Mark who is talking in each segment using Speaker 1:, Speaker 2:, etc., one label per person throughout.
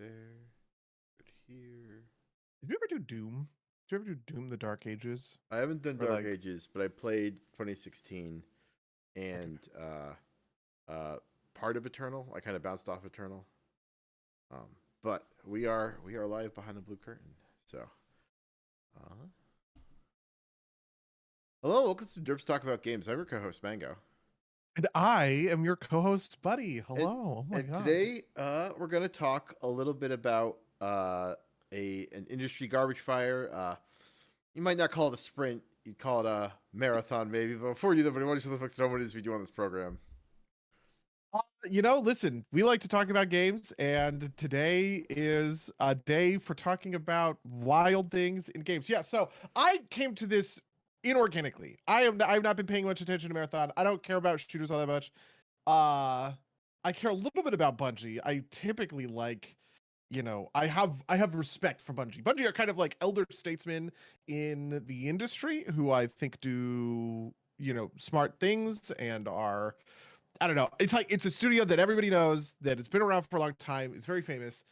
Speaker 1: there. Good here.
Speaker 2: Did you ever do Doom? Did you ever do Doom: The Dark Ages?
Speaker 1: I haven't done
Speaker 2: Or
Speaker 1: Dark
Speaker 2: like,
Speaker 1: Ages, but I played 2016
Speaker 2: okay.
Speaker 1: and part of Eternal. I kind of bounced off Eternal. Um, but we are live behind the blue curtain. So, uh, hello, welcome to Derps Talk About Games. I'm your co-host Mango,
Speaker 2: And I am your co-host, Buddy.
Speaker 1: and
Speaker 2: Hello. Oh my
Speaker 1: and
Speaker 2: god.
Speaker 1: today we're gonna talk a little bit about an industry garbage fire. You might not call it a sprint. You'd call it a marathon, maybe. But before you do that, I want you to folks to know what it is we do on this program.
Speaker 2: Listen, we like to talk about games, and today is a day for talking about wild things in games. Yeah, so I came to this inorganically. I've not been paying much attention to Marathon. I don't care about shooters all that much. Uh I care a little bit about Bungie. I typically like, I have respect for Bungie. Bungie are kind of like elder statesmen in the industry who I think do, smart things and are, I don't know. It's like it's a studio that everybody knows, that it's been around for a long time. It's very famous.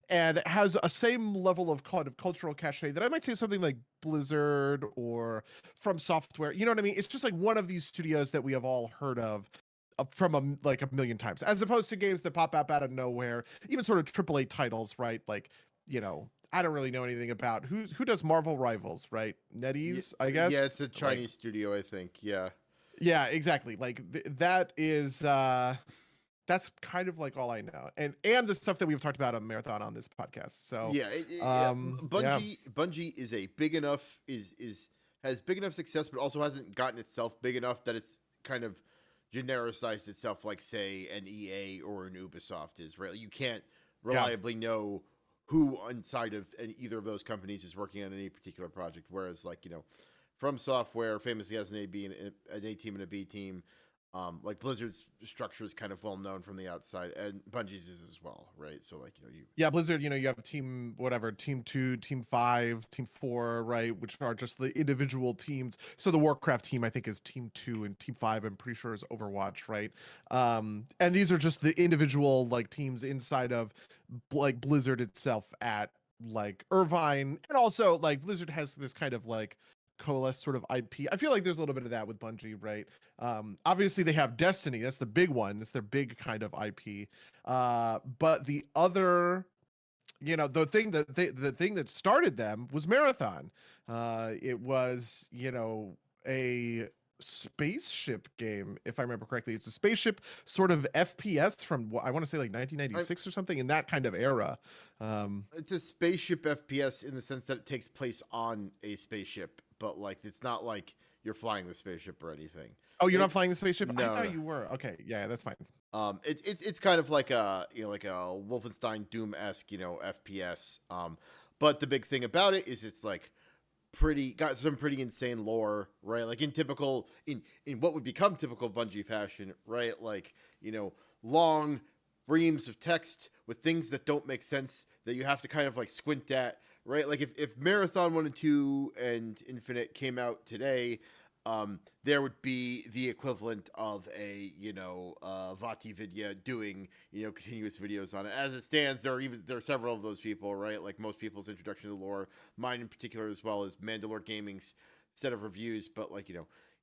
Speaker 2: And it has a same level of kind of cultural cachet that I might say something like Blizzard or From Software. You know what I mean? It's just like one of these studios that we have all heard of from like a million times, as opposed to games that pop up out of nowhere, even sort of AAA titles, right? Like, I don't really know anything about who does Marvel Rivals, right?
Speaker 1: Yeah,
Speaker 2: NetEase, I
Speaker 1: yeah,
Speaker 2: guess.
Speaker 1: it's a
Speaker 2: Like,
Speaker 1: Chinese studio, I think. Yeah,
Speaker 2: yeah, exactly. Like that is that's kind of like all I know. And the stuff that we've talked about on Marathon on this podcast. So,
Speaker 1: yeah.
Speaker 2: yeah.
Speaker 1: Bungie is a big enough is has big enough success, but also hasn't gotten itself big enough that it's kind of genericized itself, like say an EA or an Ubisoft is. Right, you can't
Speaker 2: Yeah.
Speaker 1: reliably know who inside of either of those companies is working on any particular project. Whereas, like From Software famously has an A team and a B team. Like Blizzard's structure is kind of well known from the outside, and Bungie's is as well, right? So like you
Speaker 2: Yeah, Blizzard, you have team whatever, team 2, team 5, team 4, right, which are just the individual teams. So the Warcraft team I think is team 2, and team 5 I'm pretty sure is Overwatch, right? And these are just the individual like teams inside of like Blizzard itself at like Irvine. And also like Blizzard has this kind of like coalesced sort of IP. I feel like there's a little bit of that with Bungie, right? Obviously they have Destiny, that's the big one, that's their big kind of IP. But the other, the thing that started them was Marathon. It was, a spaceship game, if I remember correctly. It's a spaceship sort of FPS from I want to say like
Speaker 1: I,
Speaker 2: 1996 or something, in that kind of era. Um,
Speaker 1: it's a spaceship FPS in the sense that it takes place on a spaceship, but like it's not like you're flying the spaceship or anything.
Speaker 2: oh, you're
Speaker 1: It
Speaker 2: not flying the spaceship? I
Speaker 1: no,
Speaker 2: thought
Speaker 1: no.
Speaker 2: you were. Okay, yeah, that's fine.
Speaker 1: It's kind of like a like a Wolfenstein Doom esque FPS. But the big thing about it is it's like got some pretty insane lore, right? Like in what would become typical Bungie fashion, right? Like long reams of text with things that don't make sense that you have to kind of like squint at, right? Like if Marathon 1 and 2 and Infinite came out today, there would be the equivalent of a Vati Vidya doing continuous videos on it. As it stands, there are several of those people, right? Like most people's introduction to the lore, mine in particular, as well as Mandalore Gaming's set of reviews. But like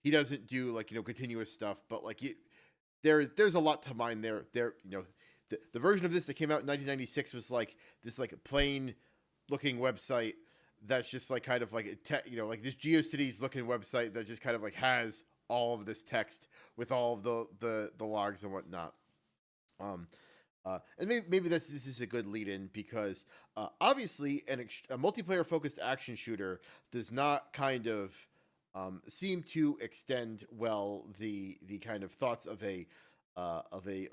Speaker 1: he doesn't do like continuous stuff. But like there's a lot to mine there. The version of this that came out in 1996 was like this like plain looking website that's just like kind of like like this GeoCities looking website that just kind of like has all of this text with all of the logs and whatnot. And maybe this is a good lead in because obviously a multiplayer focused action shooter does not kind of seem to extend well the kind of thoughts of a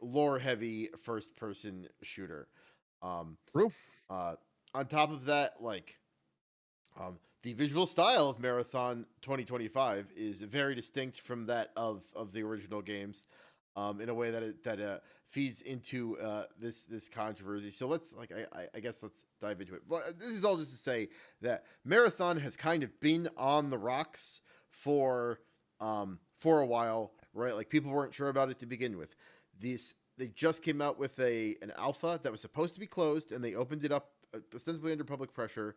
Speaker 1: lore heavy first person shooter. Um,
Speaker 2: True.
Speaker 1: on top of that, like the visual style of Marathon 2025 is very distinct from that of the original games, in a way that feeds into this controversy. So let's I guess let's dive into it. Well, this is all just to say that Marathon has kind of been on the rocks for a while, right? Like people weren't sure about it to begin with. they just came out with an alpha that was supposed to be closed, and they opened it up ostensibly under public pressure.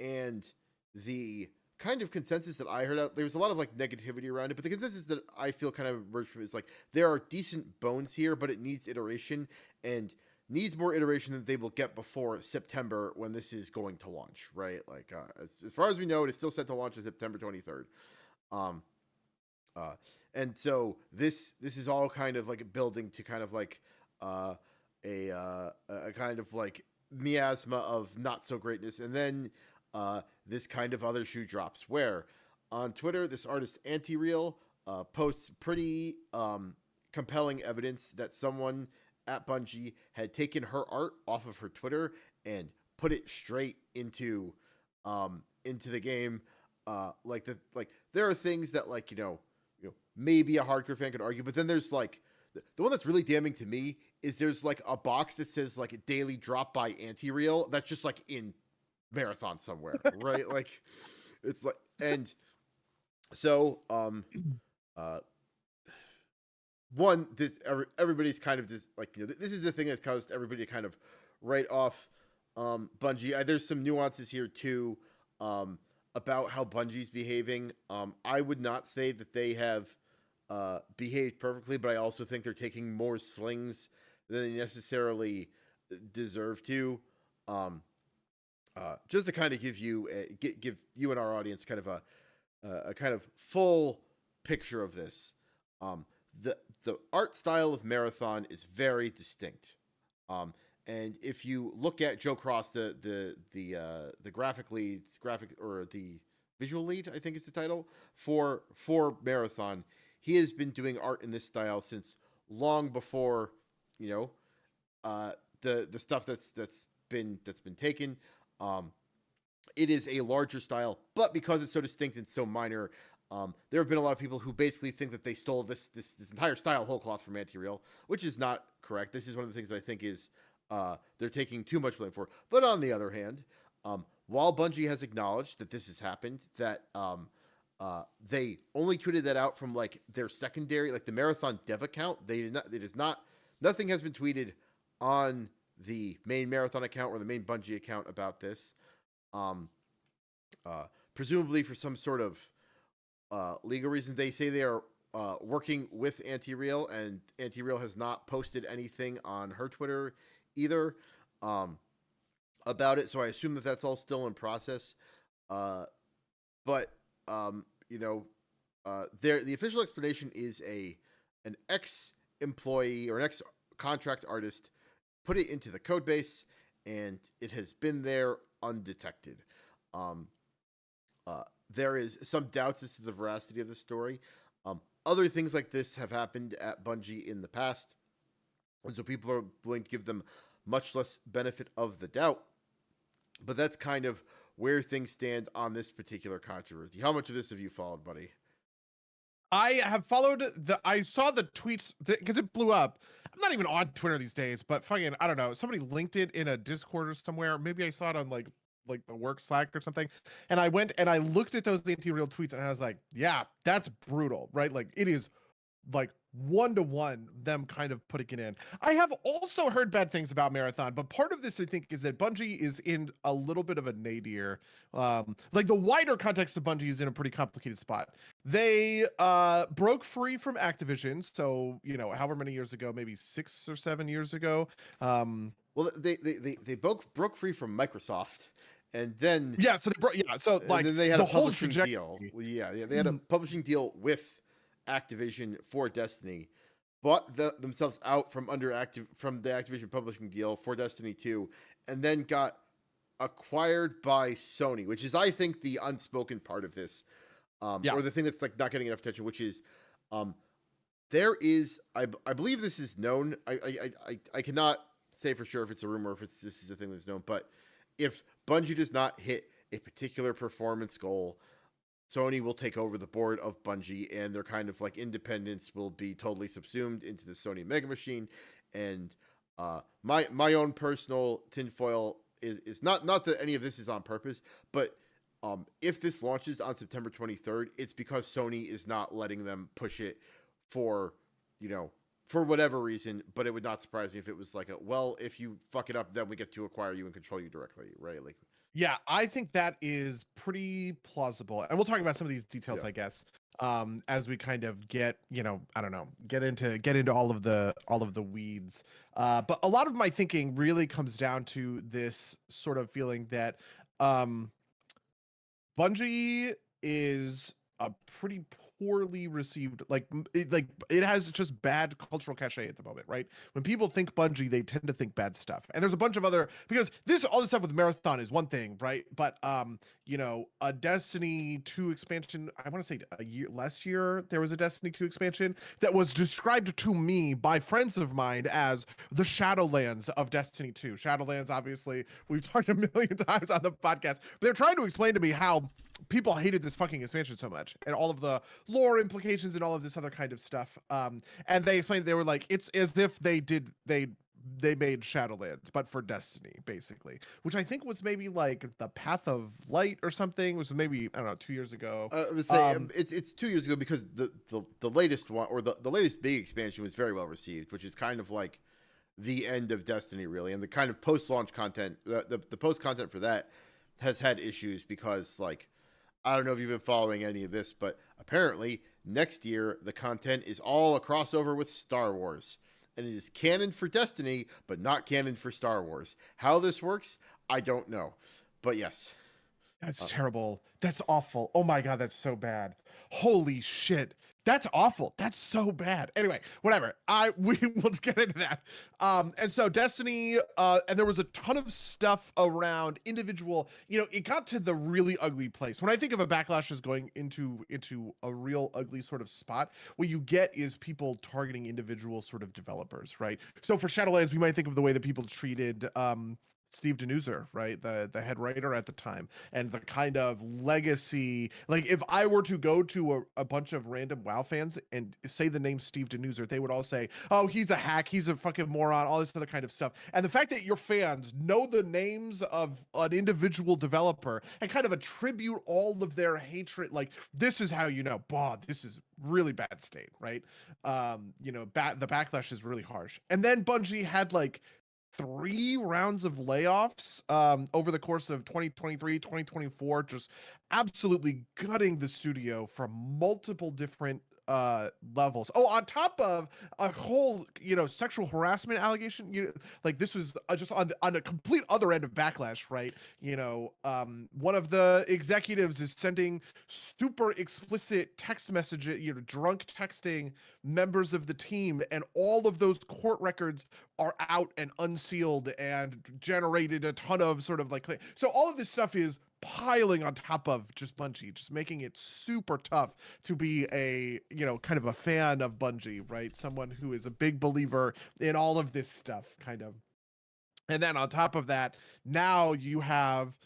Speaker 1: And the kind of consensus that I heard out, there was a lot of like negativity around it, but the consensus that I feel kind of emerged from it is like there are decent bones here, but it needs iteration and needs more iteration than they will get before September when this is going to launch, right? Like as far as we know, it is still set to launch on September 23rd. And so this is all kind of like building to kind of like a kind of like miasma of not so greatness, and then this kind of other shoe drops where on Twitter this artist Anti-Real posts pretty compelling evidence that someone at Bungie had taken her art off of her Twitter and put it straight into the game. Like there are things that like you know maybe a hardcore fan could argue, but then there's like the one that's really damning to me is there's like a box that says like daily drop by Anti-Real that's just like in Marathon somewhere, right? Like it's like, and so one, this everybody's kind of this like this is the thing that's caused everybody to kind of write off Bungie. There's some nuances here too about how Bungie's behaving. I would not say that they have behaved perfectly, but I also think they're taking more slings than they necessarily deserve to. Just to kind of give you you and our audience kind of a kind of full picture of this. The art style of Marathon is very distinct. And if you look at Joe Cross, the graphic or the visual lead, I think is the title for Marathon, he has been doing art in this style since long before the stuff that's been taken. It is a larger style, but because it's so distinct and so minor, there have been a lot of people who basically think that they stole this entire style whole cloth from Anti-Real, which is not correct. This is one of the things that I think is they're taking too much blame for. But on the other hand, while Bungie has acknowledged that this has happened, that they only tweeted that out from like their secondary, like the Marathon dev account. Nothing has been tweeted on the main Marathon account or the main Bungie account about this. Presumably for some sort of legal reason. They say they are working with Anti-Real, and Anti-Real has not posted anything on her Twitter either about it. So I assume that that's all still in process. But the official explanation is an ex-employee or an ex-contract artist put it into the code base, and it has been there undetected. There is some doubts as to the veracity of the story. Other things like this have happened at Bungie in the past, and so people are willing to give them much less benefit of the doubt. But that's kind of where things stand on this particular controversy. How much of this have you followed, buddy?
Speaker 2: I have followed I saw the tweets because it blew up. I'm not even on Twitter these days, but fucking, I don't know. Somebody linked it in a Discord or somewhere. Maybe I saw it on like the work Slack or something. And I went and I looked at those Anti-Real tweets and I was like, yeah, that's brutal, right? Like it is like 1-to-1 them kind of putting it in. I have also heard bad things about Marathon, but part of this I think is that Bungie is in a little bit of a nadir. Like the wider context of Bungie is in a pretty complicated spot. They broke free from Activision, so however many years ago, maybe 6 or 7 years ago.
Speaker 1: Well, they broke free from Microsoft. And then
Speaker 2: like
Speaker 1: then they had
Speaker 2: the
Speaker 1: a
Speaker 2: whole
Speaker 1: publishing deal. Yeah, they had a publishing deal with Activision for Destiny, bought themselves out from the Activision publishing deal for Destiny 2, and then got acquired by Sony, which is, I think, the unspoken part of this, or the thing that's like not getting enough attention, which is, there is, I believe this is known. I cannot say for sure if it's a rumor, if this is a thing that's known, but if Bungie does not hit a particular performance goal, Sony will take over the board of Bungie, and their kind of like independence will be totally subsumed into the Sony mega machine. And my own personal tinfoil is not that any of this is on purpose, but if this launches on September 23rd, it's because Sony is not letting them push it for for whatever reason, but it would not surprise me if it was like if you fuck it up, then we get to acquire you and control you directly, right? Like,
Speaker 2: Yeah, I think that is pretty plausible. And we'll talk about some of these details,
Speaker 1: yeah.
Speaker 2: I guess, as we kind of get, I don't know, get into all of the weeds. But a lot of my thinking really comes down to this sort of feeling that um, Bungie is a pretty poorly received, it has just bad cultural cachet at the moment, right? When people think Bungie, they tend to think bad stuff. And there's a bunch of other, because all this stuff with Marathon is one thing, right? But a Destiny 2 expansion, I want to say last year there was a Destiny 2 expansion that was described to me by friends of mine as the Shadowlands of Destiny 2. Shadowlands, obviously, we've talked a million times on the podcast, but they're trying to explain to me how people hated this fucking expansion so much and all of the lore implications and all of this other kind of stuff. And they explained, they were like, it's as if they made Shadowlands, but for Destiny, basically, which I think was maybe like the Path of Light or something. It was maybe, I don't know, 2 years ago.
Speaker 1: I would say it's 2 years ago, because the latest one, or the latest big expansion, was very well received, which is kind of like the end of Destiny, really, and the kind of post-launch content, the post content for that has had issues, because like, I don't know if you've been following any of this, but apparently next year the content is all a crossover with Star Wars. And it is canon for Destiny, but not canon for Star Wars. How this works, I don't know. But yes.
Speaker 2: That's terrible. That's awful. Oh my God, that's so bad. Holy shit. That's awful. That's so bad. Anyway, whatever. Let's get into that. And so Destiny, and there was a ton of stuff around individual, it got to the really ugly place. When I think of a backlash as going into a real ugly sort of spot, what you get is people targeting individual sort of developers, right? So for Shadowlands, we might think of the way that people treated Steve Denuser, right? The head writer at the time, and the kind of legacy. Like, if I were to go to a bunch of random WoW fans and say the name Steve Denuser, they would all say, oh, he's a hack, he's a fucking moron, all this other kind of stuff. And the fact that your fans know the names of an individual developer and kind of attribute all of their hatred, like, this is how you know, this is really bad state, right? The backlash is really harsh. And then Bungie had like 3 rounds of layoffs over the course of 2023, 2024, just absolutely gutting the studio from multiple different levels. Oh, on top of a whole, sexual harassment allegation, like, this was just on a complete other end of backlash, right? One of the executives is sending super explicit text messages, drunk texting members of the team, and all of those court records are out and unsealed and generated a ton of sort of like, so all of this stuff is piling on top of just Bungie, just making it super tough to be a, kind of a fan of Bungie, right? Someone who is a big believer in all of this stuff, kind of. And then on top of that, now you have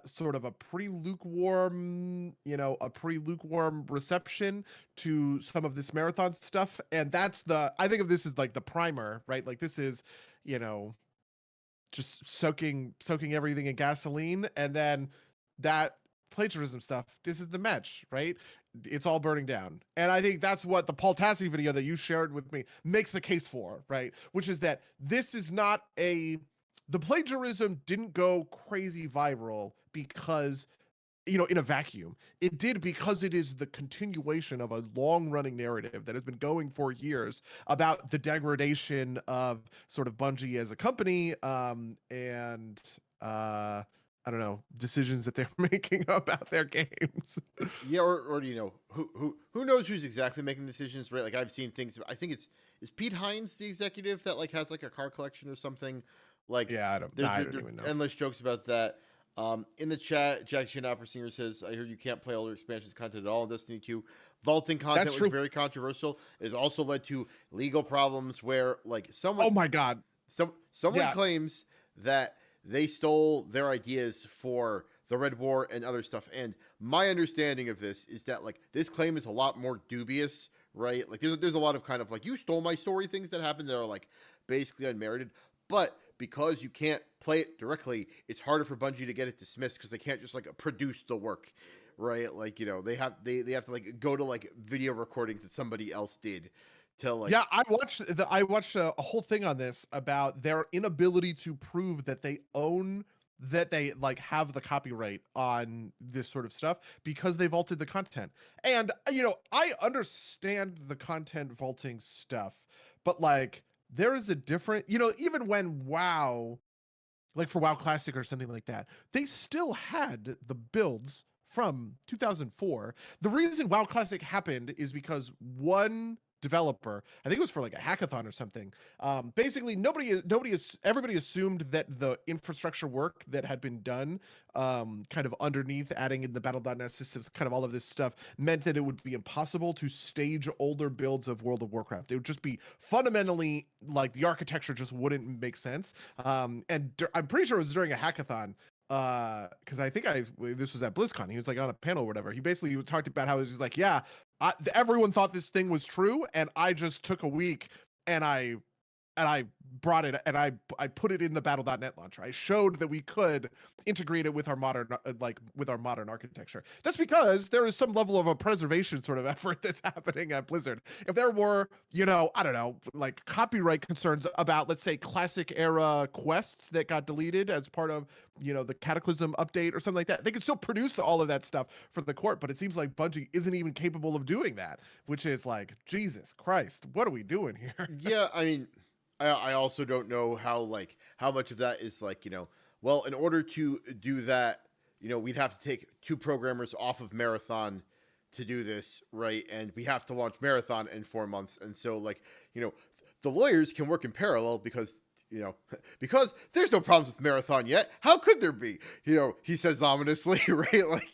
Speaker 2: sort of a pretty lukewarm reception to some of this Marathon stuff. And I think of this as like the primer, right? Like, this is, just soaking everything in gasoline, and then that plagiarism stuff, this is the match, right? It's all burning down. And I think that's what the Paul Tassi video that you shared with me makes the case for, right? Which is that this is not the plagiarism didn't go crazy viral because, in a vacuum. It did because it is the continuation of a long-running narrative that has been going for years about the degradation of sort of Bungie as a company, and I don't know, decisions that they're making about their games.
Speaker 1: Yeah, or who knows who's exactly making decisions, right? Like, I've seen things. I think is Pete Hines the executive that like has like a car collection or something. Like,
Speaker 2: Yeah, I don't even know.
Speaker 1: Endless jokes about that. In the chat, Jack Chin Opera Singer says, I heard you can't play older expansions content at all in Destiny 2. Vaulting content
Speaker 2: That's
Speaker 1: was
Speaker 2: true.
Speaker 1: very controversial. It has also led to legal problems where, like, someone...
Speaker 2: Oh my God.
Speaker 1: Someone claims that they stole their ideas for the Red War and other stuff. And my understanding of this is that, like, this claim is a lot more dubious, right? Like, there's a lot of kind of, like, you stole my story things that happen that are, like, basically unmerited. But because you can't play it directly, it's harder for Bungie to get it dismissed because they can't just like produce the work, right? Like, they have to like go to like video recordings that somebody else did to like.
Speaker 2: Yeah, I watched a whole thing on this about their inability to prove that they own that they like have the copyright on this sort of stuff because they vaulted the content. And I understand the content vaulting stuff, but like there is a different, even when WoW, like for WoW Classic or something like that, they still had the builds from 2004. The reason WoW Classic happened is because one developer, I think it was for like a hackathon or something. Basically, everybody assumed that the infrastructure work that had been done, kind of underneath, adding in the Battle.net systems, kind of all of this stuff, meant that it would be impossible to stage older builds of World of Warcraft. It would just be fundamentally like the architecture just wouldn't make sense. I'm pretty sure it was during a hackathon, because I think this was at BlizzCon. He was like on a panel or whatever. He basically talked about how he was like, yeah, everyone thought this thing was true, and I just took a week and I brought it and I put it in the Battle.net launcher. I showed that we could integrate it with our modern architecture. That's because there is some level of a preservation sort of effort that's happening at Blizzard. If there were, I don't know, like copyright concerns about, let's say, classic era quests that got deleted as part of, the Cataclysm update or something like that, they could still produce all of that stuff for the court, but it seems like Bungie isn't even capable of doing that, which is like, Jesus Christ, what are we doing here?
Speaker 1: Yeah, I mean, I also don't know how much of that is like, well, in order to do that, we'd have to take two programmers off of Marathon to do this, right? And we have to launch Marathon in 4 months, and so like, the lawyers can work in parallel because because there's no problems with Marathon yet. How could there be? He says ominously, right? Like,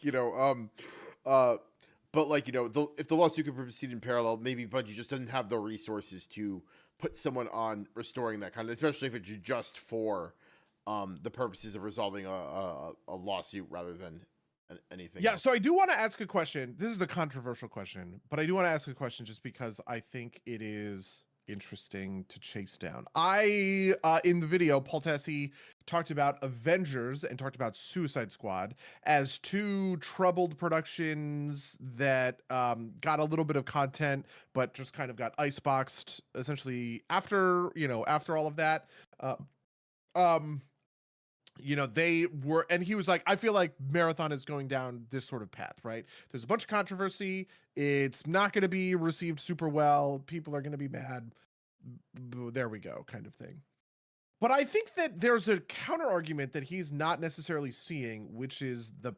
Speaker 1: but like, if the lawsuit could proceed in parallel, maybe Bungie just doesn't have the resources to put someone on restoring that kind of, especially if it's just for the purposes of resolving a lawsuit rather than anything
Speaker 2: Yeah,
Speaker 1: else.
Speaker 2: so I do want to ask a question. This is the controversial question, but I do want to ask a question just because I think it is interesting to chase down. In the video, Paul Tessie talked about Avengers and talked about Suicide Squad as two troubled productions that got a little bit of content, but just kind of got iceboxed essentially after all of that. Uh, um, they were, and he was like, I feel like Marathon is going down this sort of path, right? There's a bunch of controversy. It's not going to be received super well. People are going to be mad. There we go, kind of thing. But I think that there's a counter argument that he's not necessarily seeing, which is the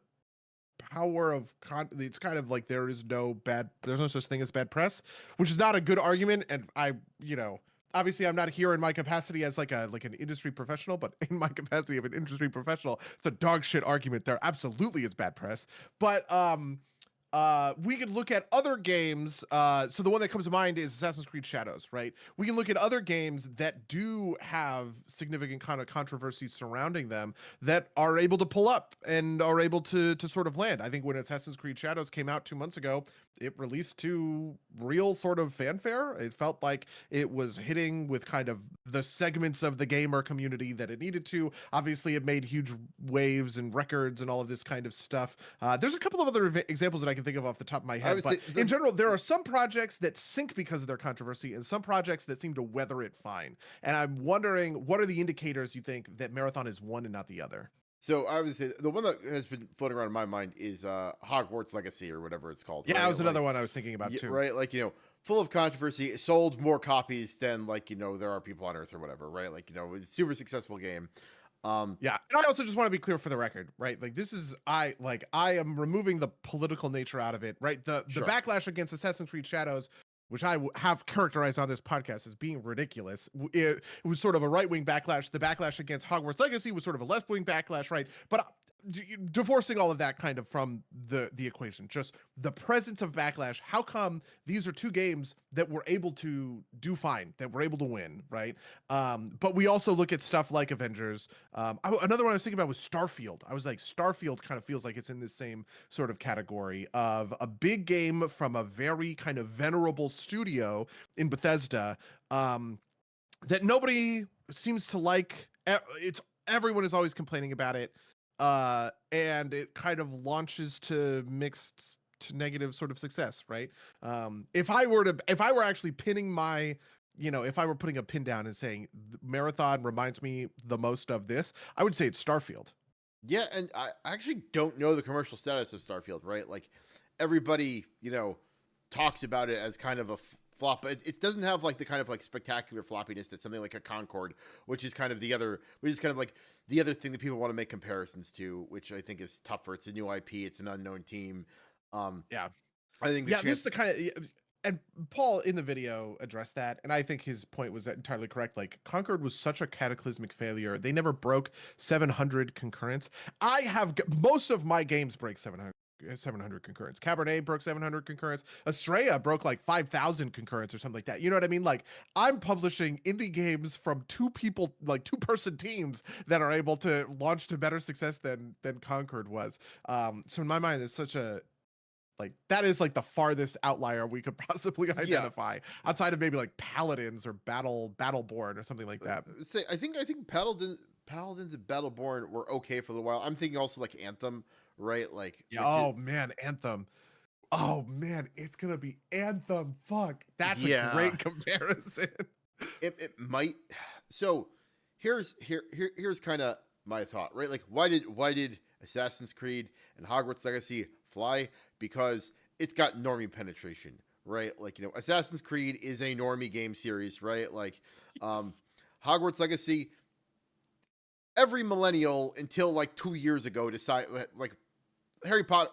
Speaker 2: power of it's kind of like there's no such thing as bad press, which is not a good argument. And obviously I'm not here in my capacity as like an industry professional, but in my capacity of an industry professional, it's a dog shit argument. There absolutely is bad press. But we can look at other games. So the one that comes to mind is Assassin's Creed Shadows, right? We can look at other games that do have significant kind of controversy surrounding them that are able to pull up and are able to sort of land. I think when Assassin's Creed Shadows came out 2 months ago, it released to real sort of fanfare. It felt like it was hitting with kind of the segments of the gamer community that it needed to. Obviously, it made huge waves and records and all of this kind of stuff. There's a couple of other examples that I can think of off the top of my head, but in general, there are some projects that sink because of their controversy and some projects that seem to weather it fine. And I'm wondering, what are the indicators you think that Marathon is one and not the other?
Speaker 1: So I would say the one that has been floating around in my mind is Hogwarts Legacy or whatever it's called.
Speaker 2: Yeah,
Speaker 1: right?
Speaker 2: that was another one I was thinking about too.
Speaker 1: Right, like full of controversy. It sold more copies than there are people on Earth or whatever. Right, like it's a super successful game.
Speaker 2: Yeah, and I also just want to be clear for the record, right? Like this is I am removing the political nature out of it, right? The backlash against Assassin's Creed Shadows, which I have characterized on this podcast as being ridiculous. It was sort of a right-wing backlash. The backlash against Hogwarts Legacy was sort of a left-wing backlash, right? But divorcing all of that kind of from the equation, just the presence of backlash. How come these are two games that were able to do fine, that were able to win, right? But we also look at stuff like Avengers. Another one I was thinking about was Starfield. I was like, Starfield kind of feels like it's in the same sort of category of a big game from a very kind of venerable studio in Bethesda, that nobody seems to like. Everyone is always complaining about it. And it kind of launches to mixed negative sort of success, right? If I were actually pinning my, if I were putting a pin down and saying Marathon reminds me the most of this, I would say it's Starfield.
Speaker 1: Yeah, and I actually don't know the commercial status of Starfield, right? Like everybody, talks about it as kind of a flop, but it doesn't have like the kind of like spectacular floppiness that something like a Concord, which is kind of like the other thing that people want to make comparisons to, which I think is tougher. It's a new IP, it's an unknown team.
Speaker 2: Yeah.
Speaker 1: I think
Speaker 2: This is the kind of, and Paul in the video addressed that, and I think his point was entirely correct. Like Concord was such a cataclysmic failure; they never broke 700 concurrence. Most of my games break 700 concurrence. Cabernet broke 700 concurrence. Estrella broke like 5,000 concurrence or something like that. You know what I mean? Like I'm publishing indie games from two person teams that are able to launch to better success than Concord was. So in my mind, it's such a like that is like the farthest outlier we could possibly identify outside of maybe like Paladins or Battleborn or something like that.
Speaker 1: I think Paladins and Battleborn were okay for a little while. I'm thinking also like Anthem, right? Like
Speaker 2: man, Anthem. Oh man, it's gonna be Anthem. Fuck, that's a great comparison.
Speaker 1: It might. So here's kind of my thought, right? Like why did Assassin's Creed and Hogwarts Legacy fly? Because it's got normie penetration, right? Like, Assassin's Creed is a normie game series, right? Like, Hogwarts Legacy, every millennial until like 2 years ago decided, like, Harry Potter,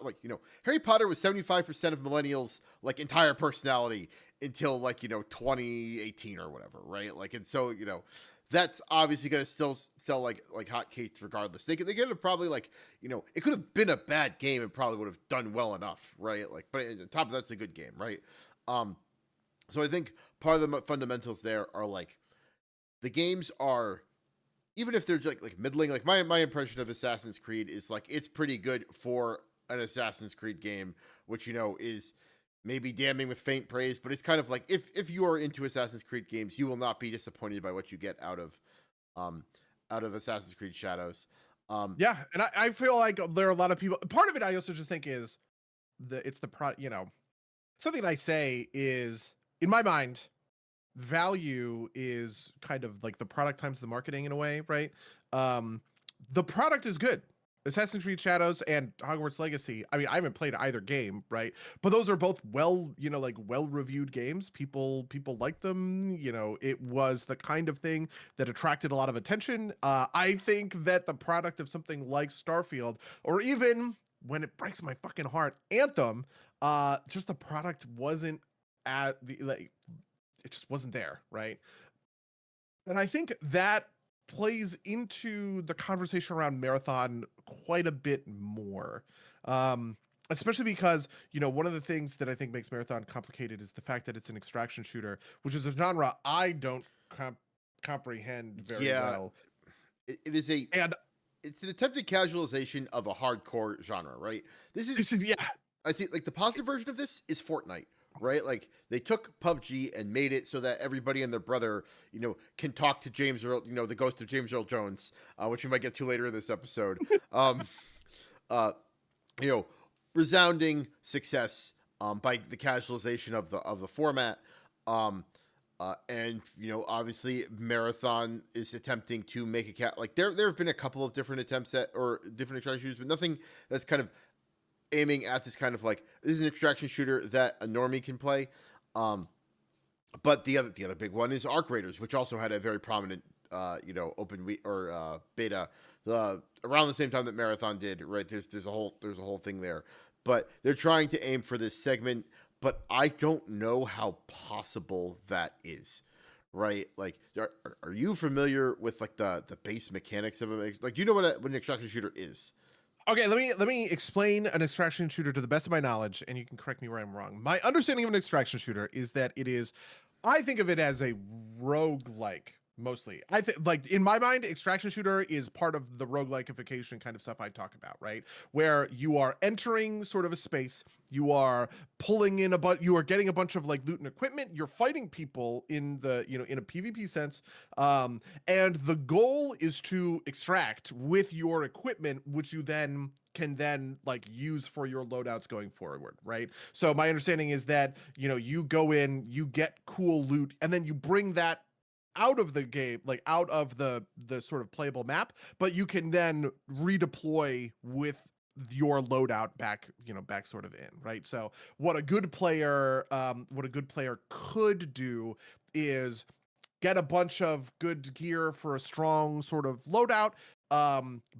Speaker 1: Harry Potter was 75% of millennials' like entire personality until like, 2018 or whatever, right? Like, and so, that's obviously going to still sell like hotcakes regardless. They could have probably like, it could have been a bad game and probably would have done well enough, right? Like, but on top of that's a good game, right? So I think part of the fundamentals there are like the games are, even if they're like middling, like my impression of Assassin's Creed is like it's pretty good for an Assassin's Creed game, which is maybe damning with faint praise, but it's kind of like if you are into Assassin's Creed games, you will not be disappointed by what you get out of Assassin's Creed Shadows.
Speaker 2: Yeah, and I feel like there are a lot of people. Part of it I also just think is something I say is in my mind, value is kind of like the product times the marketing in a way, right? The product is good. Assassin's Creed Shadows and Hogwarts Legacy. I mean, I haven't played either game, right? But those are both well-reviewed games. People like them. It was the kind of thing that attracted a lot of attention. I think that the product of something like Starfield, or even when it breaks my fucking heart, Anthem, just the product wasn't at the it just wasn't there, right? And I think that plays into the conversation around Marathon quite a bit more. Especially because, one of the things that I think makes Marathon complicated is the fact that it's an extraction shooter, which is a genre I don't comprehend very well.
Speaker 1: It's an attempted casualization of a hardcore genre, right? I see, like the positive version of this is Fortnite, right? Like they took PUBG and made it so that everybody and their brother, can talk to James Earl, the ghost of James Earl Jones, which we might get to later in this episode. Resounding success by the casualization of the format. And obviously Marathon is attempting to make a like there have been a couple of different attempts or different extraction shooters, but nothing that's kind of aiming at this kind of like this is an extraction shooter that a normie can play. But the other big one is Arc Raiders, which also had a very prominent open beta around the same time that Marathon did, right? There's a whole thing there. But they're trying to aim for this segment, but I don't know how possible that is. Right? Like are you familiar with like the base mechanics of it? Like do you know what an extraction shooter is?
Speaker 2: Okay, let me explain an extraction shooter to the best of my knowledge, and you can correct me where I'm wrong. My understanding of an extraction shooter is that I think of it as a roguelike mostly. I think, like, in my mind, extraction shooter is part of the roguelikeification kind of stuff I talk about, right? Where you are entering sort of a space, you are pulling in you are getting a bunch of like loot and equipment, you're fighting people in the, in a PvP sense, and the goal is to extract with your equipment, which you then can then like use for your loadouts going forward, right? So my understanding is that, you know, you go in, you get cool loot, and then you bring that out of the game, like out of the sort of playable map, but you can then redeploy with your loadout back, you know, back sort of in, right? So what a good player could do is get a bunch of good gear for a strong sort of loadout,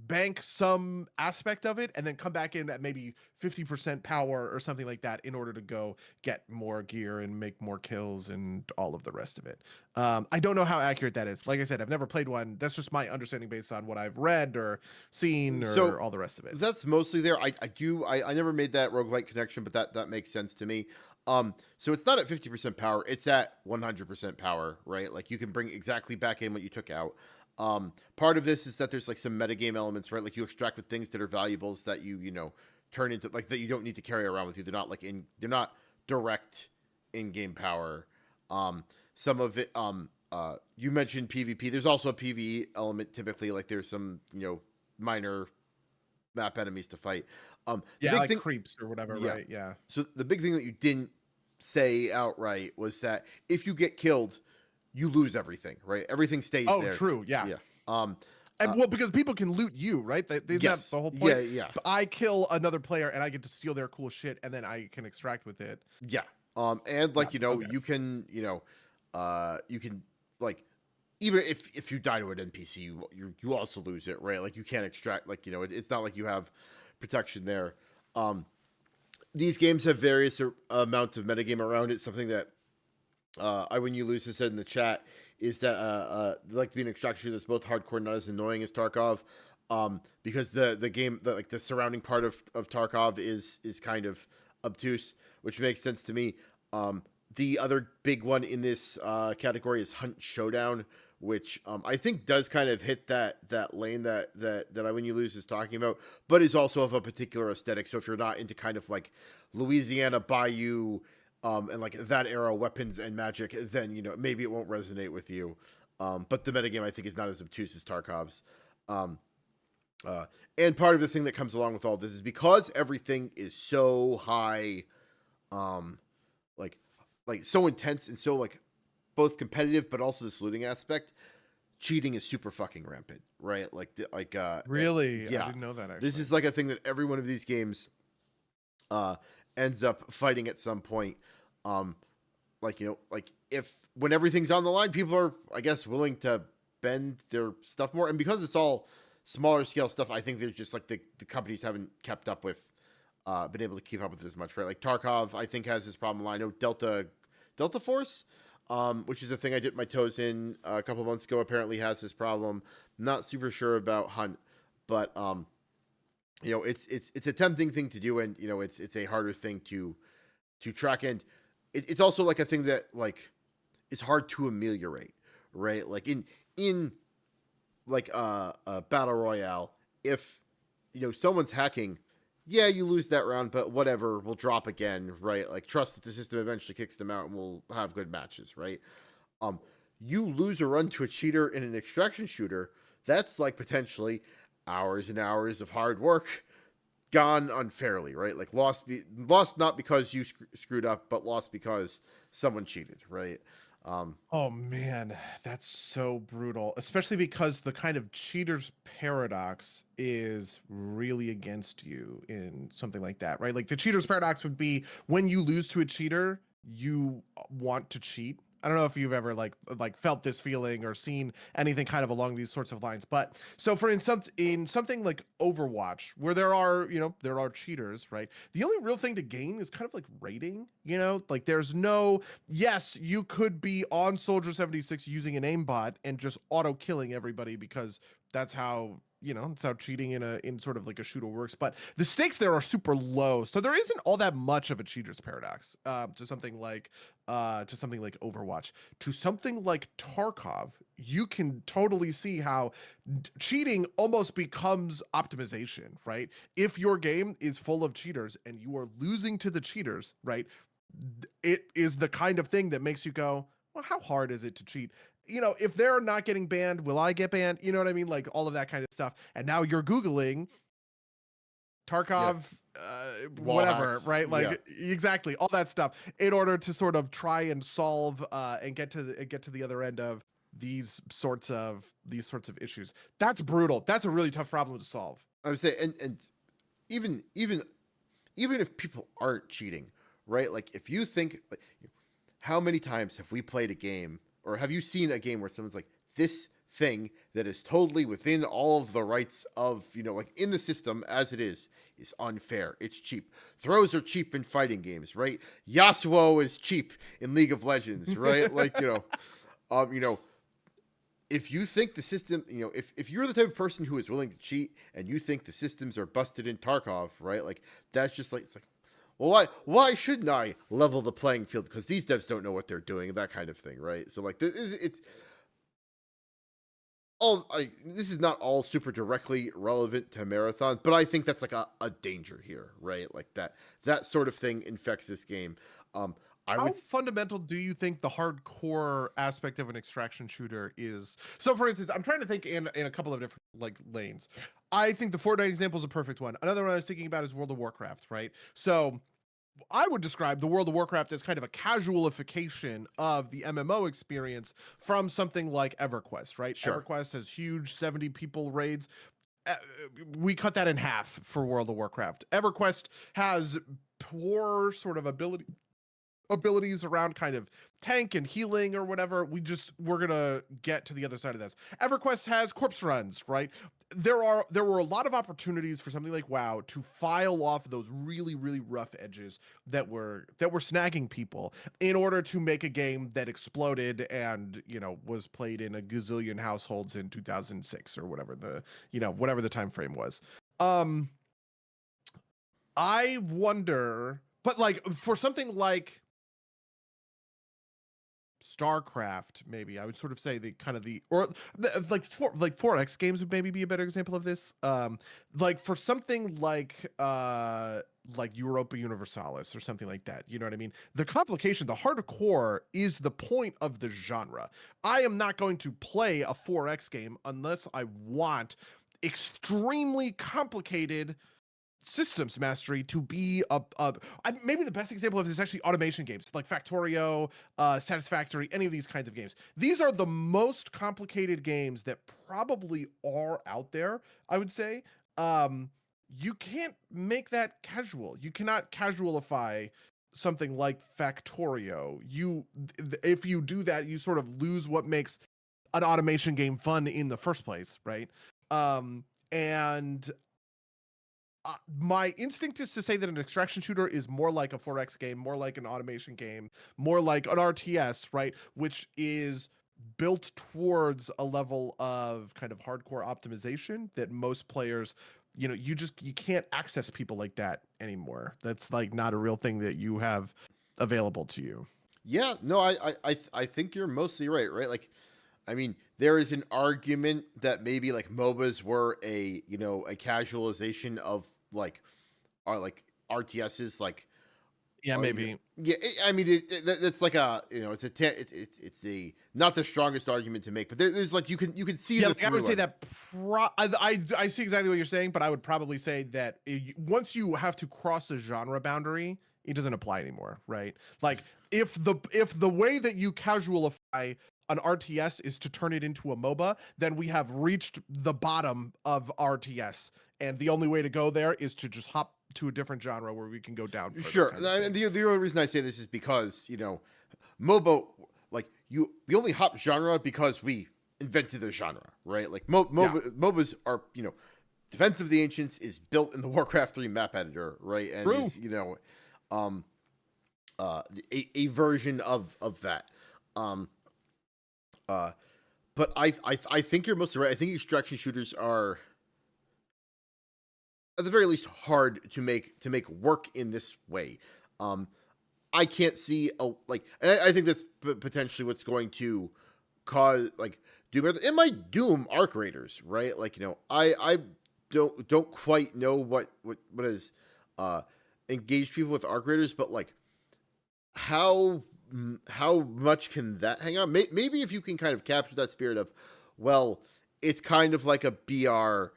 Speaker 2: bank some aspect of it, and then come back in at maybe 50% power or something like that in order to go get more gear and make more kills and all of the rest of it. I don't know how accurate that is. Like I said, I've never played one. That's just my understanding based on what I've read or seen
Speaker 1: So
Speaker 2: or all the rest of it.
Speaker 1: that's mostly there. I never made that roguelike connection, but that makes sense to me. So it's not at 50% power, it's at 100% power, right? Like you can bring exactly back in what you took out. Part of this is that there's like some metagame elements, right? Like you extract with things that are valuables that you know, turn into, like, that you don't need to carry around with you. They're not direct in-game power. Some of it, you mentioned PvP. There's also a PvE element typically, like there's some, you know, minor map enemies to fight. The
Speaker 2: Yeah,
Speaker 1: big
Speaker 2: like
Speaker 1: thing,
Speaker 2: creeps or whatever,
Speaker 1: yeah.
Speaker 2: right? Yeah.
Speaker 1: So the big thing that you didn't say outright was that if you get killed, you lose everything, right? Everything stays
Speaker 2: Oh,
Speaker 1: there.
Speaker 2: true. Yeah.
Speaker 1: Yeah.
Speaker 2: And well, because people can loot you, right? Isn't that
Speaker 1: Yes.
Speaker 2: the whole point?
Speaker 1: Yeah.
Speaker 2: I kill another player and I get to steal their cool shit, and then I can extract with it.
Speaker 1: Yeah. And
Speaker 2: Yeah.
Speaker 1: like, you know,
Speaker 2: Okay.
Speaker 1: you can like, even if you die to an NPC, you also lose it, right? Like you can't extract, like, you know, it's not like you have protection there. These games have various amounts of metagame around it. Something that when you lose has said in the chat is that like being an extraction shooter that's both hardcore and not as annoying as Tarkov, because the game, like the surrounding part of Tarkov is kind of obtuse, which makes sense to me. The other big one in this category is Hunt Showdown, which I think does kind of hit that lane that I When You Lose is talking about, but is also of a particular aesthetic. So if you're not into kind of like Louisiana Bayou and like that era weapons and magic, then, you know, maybe it won't resonate with you. But the metagame, I think, is not as obtuse as Tarkov's. And part of the thing that comes along with all this is because everything is so high, like so intense and so like both competitive, but also this looting aspect. Cheating is super fucking rampant, right?
Speaker 2: Really?
Speaker 1: yeah.
Speaker 2: I didn't know that, actually.
Speaker 1: This is like a thing that every one of these games ends up fighting at some point. Like, you know, like when everything's on the line, people are, I guess, willing to bend their stuff more. And because it's all smaller scale stuff, I think there's just like the companies haven't kept up with, been able to keep up with it as much, right? Like Tarkov, I think, has this problem. I know Delta Force, which is a thing I dipped my toes in a couple of months ago, apparently has this problem. Not super sure about Hunt, but you know, it's a tempting thing to do, and, you know, it's a harder thing to track, and it's also like a thing that like is hard to ameliorate, right? Like in like a battle royale, if, you know, someone's hacking, yeah, you lose that round, but whatever, we'll drop again, right? Like, trust that the system eventually kicks them out and we'll have good matches, right? You lose a run to a cheater in an extraction shooter, that's like potentially hours and hours of hard work gone unfairly, right? Like lost not because you screwed up, but lost because someone cheated, right?
Speaker 2: Oh man, that's so brutal, especially because the kind of cheater's paradox is really against you in something like that, right? Like the cheater's paradox would be when you lose to a cheater, you want to cheat. I don't know if you've ever like felt this feeling or seen anything kind of along these sorts of lines. But so for instance, in something like Overwatch, where there are cheaters, right? The only real thing to gain is kind of like rating, you know? Like there's no, yes, you could be on Soldier 76 using an aimbot and just auto killing everybody because that's how, you know, it's how cheating in sort of like a shooter works, but the stakes there are super low, so there isn't all that much of a cheater's paradox to something like Overwatch. To something like Tarkov, you can totally see how cheating almost becomes optimization, right? If your game is full of cheaters and you are losing to the cheaters, right, it is the kind of thing that makes you go, well, how hard is it to cheat? You know, if they're not getting banned, will I get banned? You know what I mean? Like all of that kind of stuff. And now you're Googling Tarkov,
Speaker 1: Wall
Speaker 2: whatever,
Speaker 1: hacks.
Speaker 2: right?
Speaker 1: Yeah.
Speaker 2: Like exactly all that stuff in order to sort of try and solve and get to the other end of these sorts of issues. That's brutal. That's a really tough problem to solve.
Speaker 1: I would say, and even if people aren't cheating, right? Like if you think, like, how many times have we played a game, or have you seen a game where someone's like, this thing that is totally within all of the rights of, like in the system as it is unfair. It's cheap. Throws are cheap in fighting games, right? Yasuo is cheap in League of Legends, right? Like, if you think the system, if you're the type of person who is willing to cheat and you think the systems are busted in Tarkov, right? Like that's just like, it's like, well, why shouldn't I level the playing field? Because these devs don't know what they're doing, that kind of thing, right? So like it's this is not all super directly relevant to marathons, but I think that's like a danger here, right? Like that sort of thing infects this game.
Speaker 2: How fundamental do you think the hardcore aspect of an extraction shooter is? So, for instance, I'm trying to think in a couple of different like lanes. I think the Fortnite example is a perfect one. Another one I was thinking about is World of Warcraft, right? So I would describe the World of Warcraft as kind of a casualification of the MMO experience from something like EverQuest, right?
Speaker 1: Sure.
Speaker 2: EverQuest has huge 70 people raids. We cut that in half for World of Warcraft. EverQuest has poor sort of abilities around kind of tank and healing or whatever. We're gonna get to the other side of this. EverQuest has corpse runs, right? There were a lot of opportunities for something like WoW to file off those really, really rough edges that were snagging people in order to make a game that exploded and was played in a gazillion households in 2006 or whatever the time frame was. I wonder, but like for something like StarCraft, maybe I would sort of say like 4X games would maybe be a better example of this. Like for something like Europa Universalis or something like that. You know what I mean? The complication, the hardcore is the point of the genre. I am not going to play a 4X game unless I want extremely complicated systems mastery to be maybe the best example of this is actually automation games like Factorio, Satisfactory, any of these kinds of games. These are the most complicated games that probably are out there, I would say. You can't make that casual. You cannot casualify something like Factorio. If you do that, you sort of lose what makes an automation game fun in the first place, right? And my instinct is to say that an extraction shooter is more like a 4X game, more like an automation game, more like an RTS, right? Which is built towards a level of kind of hardcore optimization that most players, you can't access people like that anymore. That's like not a real thing that you have available to you.
Speaker 1: Yeah, no, I think you're mostly right, right? Like, I mean, there is an argument that maybe like MOBAs were a casualization of like RTSs, like
Speaker 2: Maybe.
Speaker 1: I mean, that's like it's the not the strongest argument to make, but there's like you can see the.
Speaker 2: Like I would say that I see exactly what you're saying, but I would probably say that once you have to cross a genre boundary, it doesn't apply anymore, right? Like if the way that you casualify an RTS is to turn it into a MOBA, then we have reached the bottom of RTS, and the only way to go there is to just hop to a different genre where we can go down further.
Speaker 1: Sure, and the only reason I say this is because MOBA, like we only hop genre because we invented the genre, right? Like MOBAs are Defense of the Ancients is built in the Warcraft 3 map editor, right? And
Speaker 2: True.
Speaker 1: is a version of that. But I think you're mostly right. I think extraction shooters are, at the very least, hard to make work in this way. I can't see and I think that's potentially what's going to cause like Doom. It might Doom Arc Raiders, right? Like I don't quite know what has engaged people with Arc Raiders, but like how much can that hang on? Maybe if you can kind of capture that spirit of, well, it's kind of like a BR,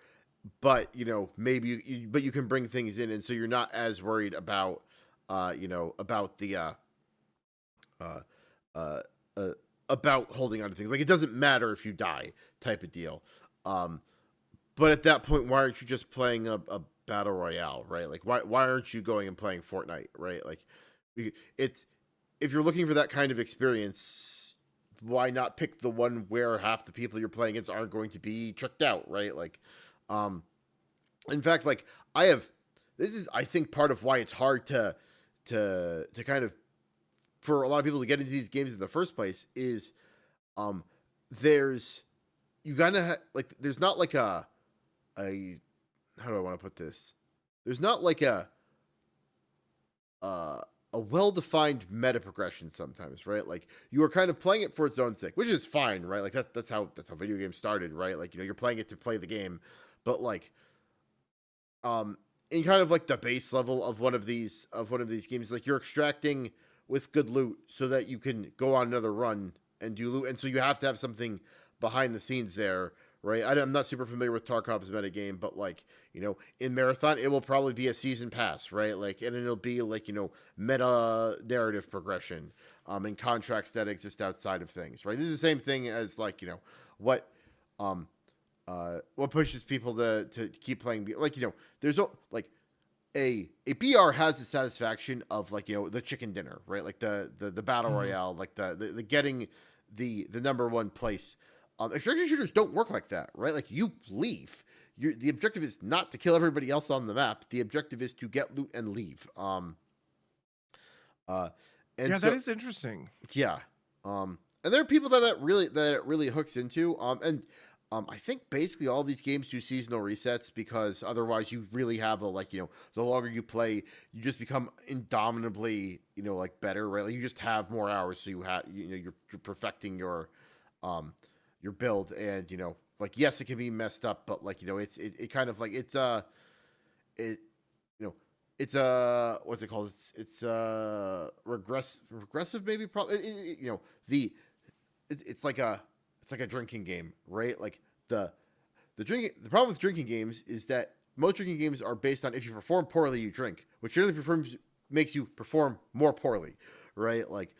Speaker 1: but maybe but you can bring things in, and so you're not as worried about about the uh, uh, uh, about holding on to things. Like, it doesn't matter if you die, type of deal. Um, but at that point, why aren't you just playing a battle royale, right? Like, why aren't you going and playing Fortnite, right? Like, it's if you're looking for that kind of experience, why not pick the one where half the people you're playing against aren't going to be tricked out, right? Like, in fact, like, this is, I think, part of why it's hard to kind of, for a lot of people to get into these games in the first place is, there's, you gotta like, there's not like how do I want to put this? There's not like a well-defined meta progression sometimes, right? Like, you are kind of playing it for its own sake, which is fine, right? Like, that's how video games started, right? Like, you're playing it to play the game, but like, in kind of like the base level of one of these games, like, you're extracting with good loot so that you can go on another run and do loot, and so you have to have something behind the scenes there, right? I'm not super familiar with Tarkov's metagame, but like, in Marathon, it will probably be a season pass, right? Like, and it'll be like, meta narrative progression, and contracts that exist outside of things, right? This is the same thing as like, what, what pushes people to keep playing, like, there's like, a BR has the satisfaction of like, the chicken dinner, right? Like the battle royale, like the getting the number one place. Extraction shooters don't work like that, right? Like, you leave. The objective is not to kill everybody else on the map. The objective is to get loot and leave. And
Speaker 2: yeah,
Speaker 1: so,
Speaker 2: that is interesting.
Speaker 1: Yeah. And there are people that it really hooks into. I think basically all these games do seasonal resets, because otherwise you really have the longer you play, you just become indomitably, like, better, right? Like, you just have more hours, so you're perfecting your build, and like, yes, it can be messed up, but like, it kind of like, it's it's what's it called? It's regressive, maybe, probably, it's like a drinking game, right? Like, the problem with drinking games is that most drinking games are based on, if you perform poorly, you drink, which generally makes you perform more poorly, right? Like,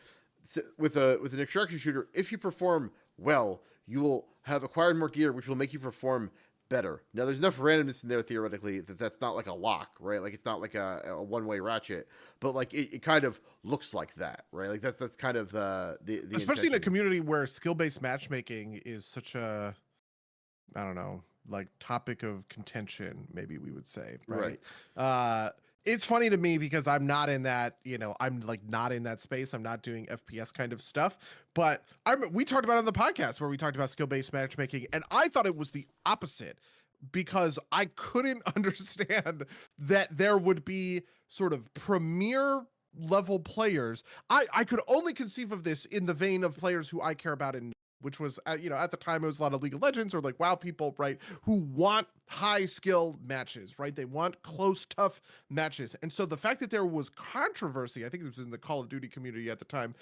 Speaker 1: with an extraction shooter, if you perform well, you will have acquired more gear, which will make you perform better. Now, there's enough randomness in there theoretically that's not like a lock, right? Like, it's not like a one-way ratchet, but like, it kind of looks like that, right? Like, that's kind of the
Speaker 2: especially
Speaker 1: intention.
Speaker 2: in a community where skill-based matchmaking is such a, I don't know, like, topic of contention, maybe we would say, right? It's funny to me because I'm not in that, I'm like not in that space. I'm not doing FPS kind of stuff. But we talked about it on the podcast where we talked about skill-based matchmaking, and I thought it was the opposite, because I couldn't understand that there would be sort of premier level players. I could only conceive of this in the vein of players who I care about, in which was, at the time, it was a lot of League of Legends or like WoW people, right, who want high skill matches, right? They want close, tough matches. And so the fact that there was controversy, I think this was in the Call of Duty community at the time,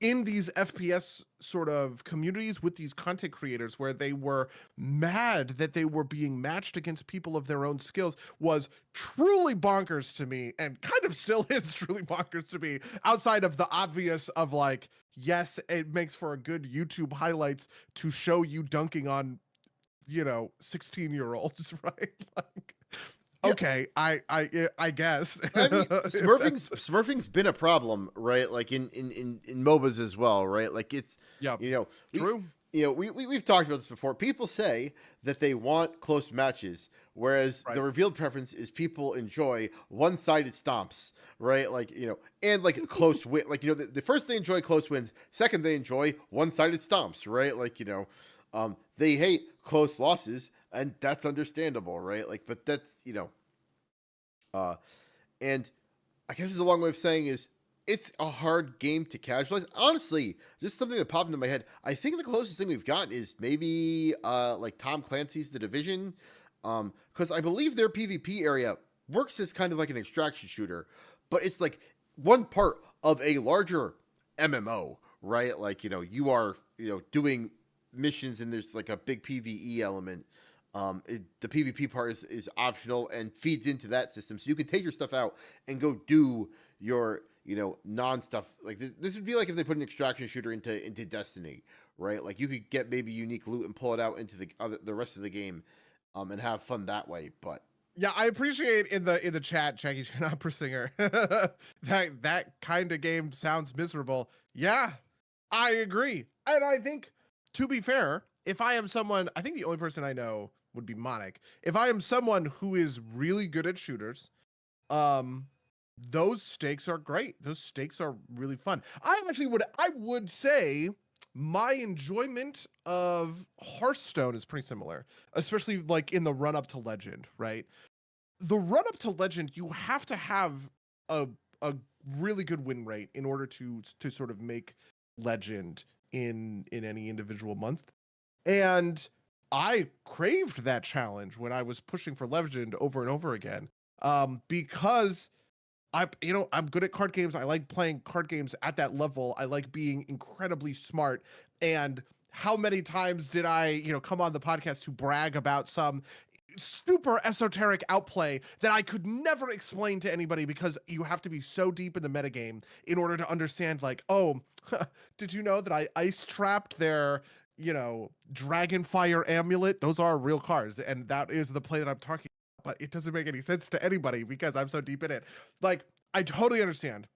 Speaker 2: in these FPS sort of communities with these content creators, where they were mad that they were being matched against people of their own skills, was truly bonkers to me, and kind of still is truly bonkers to me, outside of the obvious of like, yes, it makes for a good YouTube highlights to show you dunking on, 16-year-olds, right? Like,
Speaker 1: Yeah.
Speaker 2: okay, I guess.
Speaker 1: I mean, smurfing's been a problem, right? Like, in MOBAs as well, right? Like, it's,
Speaker 2: Yeah, true.
Speaker 1: We've talked about this before. People say that they want close matches, whereas
Speaker 2: Right.
Speaker 1: the revealed preference is people enjoy one-sided stomps, right? Like, and like close win. Like, the first they enjoy close wins. Second, they enjoy one-sided stomps, right? Like, they hate close losses, and that's understandable, right? Like, but that's, and I guess it's a long way of saying is, it's a hard game to casualize. Honestly, just something that popped into my head. I think the closest thing we've gotten is maybe like Tom Clancy's The Division, because I believe their PvP area works as kind of like an extraction shooter, but it's like one part of a larger MMO, right? Like, you are doing missions, and there's like a big PvE element. The PvP part is optional and feeds into that system, so you can take your stuff out and go do your non stuff. Like this would be like if they put an extraction shooter into Destiny, right? Like you could get maybe unique loot and pull it out into the rest of the game, and have fun that way. But
Speaker 2: Yeah, I appreciate in the chat, Jackie Chan Opera Singer. that kind of game sounds miserable. Yeah, I agree. And I think, to be fair, if I am someone, I think the only person I know would be Monic. If I am someone who is really good at shooters, um, those stakes are great. Those stakes are really fun. I would say my enjoyment of Hearthstone is pretty similar, especially like in the run up to Legend, right? The run up to Legend, you have to have a a really good win rate in order to sort of make Legend in any individual month. And I craved that challenge when I was pushing for Legend over and over again. Because I'm good at card games. I like playing card games at that level. I like being incredibly smart. And how many times did I, come on the podcast to brag about some super esoteric outplay that I could never explain to anybody because you have to be so deep in the metagame in order to understand, like, oh, did you know that I ice trapped their, Dragonfire amulet? Those are real cards, and that is the play that I'm talking about, but it doesn't make any sense to anybody because I'm so deep in it. Like, I totally understand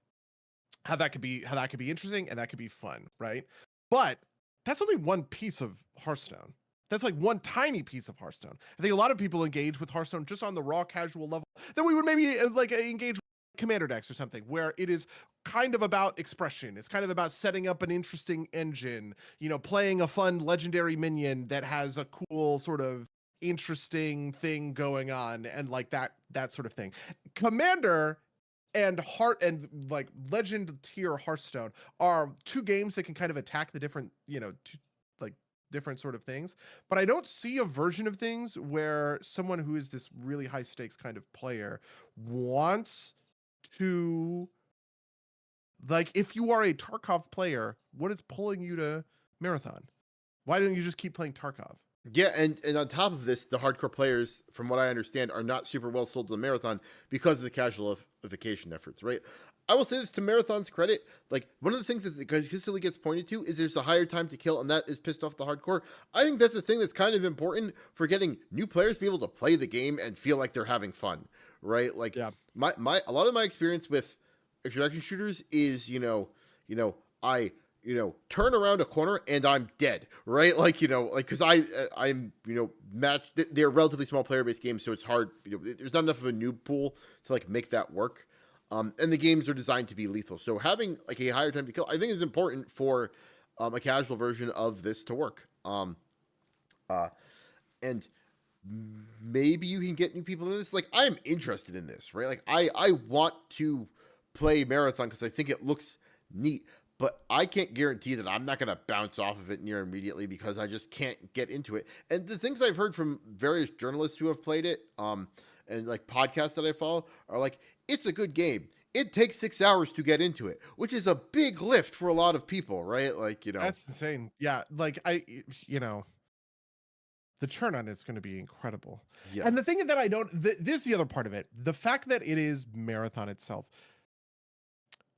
Speaker 2: how that could be interesting and that could be fun, right? But that's only one piece of Hearthstone. That's like one tiny piece of Hearthstone. I think a lot of people engage with Hearthstone just on the raw casual level that we would maybe engage with commander decks or something, where it is kind of about expression. It's kind of about setting up an interesting engine, playing a fun legendary minion that has a cool sort of interesting thing going on, and like that sort of thing. Commander and Heart and like Legend tier Hearthstone are two games that can kind of attack the different, like different sort of things. But I don't see a version of things where someone who is this really high stakes kind of player wants to, like, if you are a Tarkov player, what is pulling you to Marathon? Why don't you just keep playing Tarkov?
Speaker 1: yeah, and on top of this, the hardcore players, from what I understand, are not super well sold to the marathon because of the casualification efforts, right? I will say this to Marathon's credit. Like, one of the things that consistently gets pointed to is there's a higher time to kill, and that is pissed off the hardcore. I think that's a thing that's kind of important for getting new players to be able to play the game and feel like they're having fun, right? Like,
Speaker 2: Yeah.
Speaker 1: a lot of my experience with extraction shooters is, I turn around a corner and I'm dead, right? Like, because I'm, matched. They're relatively small player based games, so it's hard. There's not enough of a noob pool to like make that work. And the games are designed to be lethal, so having like a higher time to kill, I think, is important for a casual version of this to work. And maybe you can get new people in this. Like, I'm interested in this, right? Like, I want to play Marathon because I think it looks neat, but I can't guarantee that I'm not going to bounce off of it near immediately because I just can't get into it. And the things I've heard from various journalists who have played it, and like podcasts that I follow, are like, it's a good game. It takes 6 hours to get into it, which is a big lift for a lot of people, right? Like,
Speaker 2: That's insane. Yeah, like the churn on it's going to be incredible.
Speaker 1: yeah.
Speaker 2: And the thing that I don't, this is the other part of it. The fact that it is Marathon itself,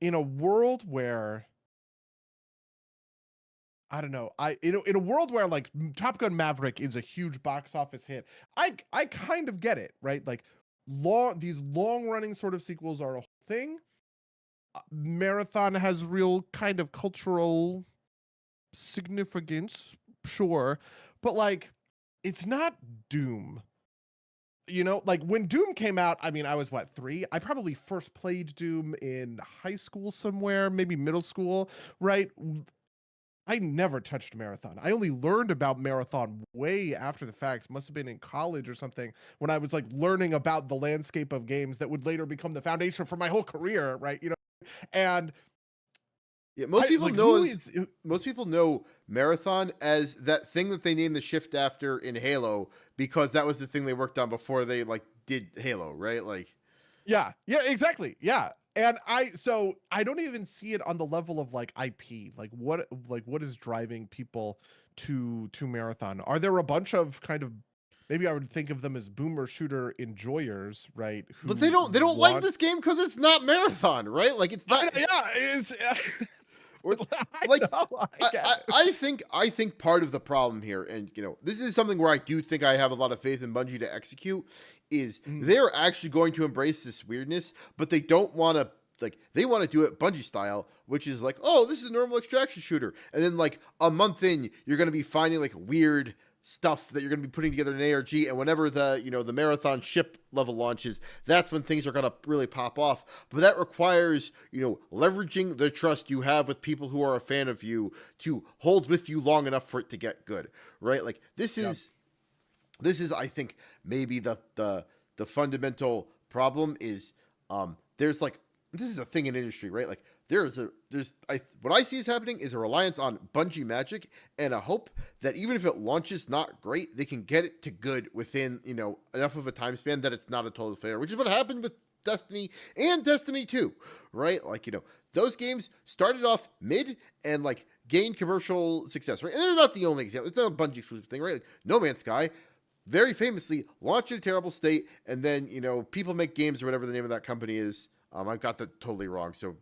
Speaker 2: in a world where, I don't know, in a world where like Top Gun Maverick is a huge box office hit, I kind of get it, right? Like these long running sort of sequels are a thing. Marathon has real kind of cultural significance, sure, but like it's not Doom. Like when Doom came out, I mean, I was what, 3? I probably first played Doom in high school somewhere, maybe middle school, right? I never touched Marathon. I only learned about Marathon way after the fact. Must have been in college or something when I was like learning about the landscape of games that would later become the foundation for my whole career, right? And
Speaker 1: Yeah,
Speaker 2: I like who is
Speaker 1: most people know Marathon as that thing that they named the shift after in Halo because that was the thing they worked on before they like did Halo, right? Like,
Speaker 2: Yeah, exactly. Yeah. And I don't even see it on the level of like IP. Like what is driving people to Marathon? Are there a bunch of kind of maybe I would think of them as boomer shooter enjoyers, right?
Speaker 1: But
Speaker 2: Who
Speaker 1: they don't like
Speaker 2: want
Speaker 1: this game because it's not Marathon, right? Like it's not.
Speaker 2: yeah, it's
Speaker 1: Or
Speaker 2: I
Speaker 1: like
Speaker 2: know, I get it.
Speaker 1: I think part of the problem here, and this is something where I do think I have a lot of faith in Bungie to execute, is they're actually going to embrace this weirdness, but they don't want to. Like they want to do it Bungie style, which is like, oh, this is a normal extraction shooter, and then like a month in, you're going to be finding like weird stuff that you're going to be putting together in ARG, and whenever the the Marathon ship level launches, that's when things are going to really pop off. But that requires leveraging the trust you have with people who are a fan of you to hold with you long enough for it to get good, right? Like this is I think maybe the fundamental problem is there's like, this is a thing in industry, right? Like what I see is happening is a reliance on Bungie magic and a hope that even if it launches not great, they can get it to good within, enough of a time span that it's not a total failure, which is what happened with Destiny and Destiny 2, right? Like, those games started off mid and like gained commercial success, right? And they're not the only example. It's not a Bungie exclusive thing, right? Like No Man's Sky very famously launched in a terrible state, and then, People Make Games or whatever the name of that company is. I've got that totally wrong. So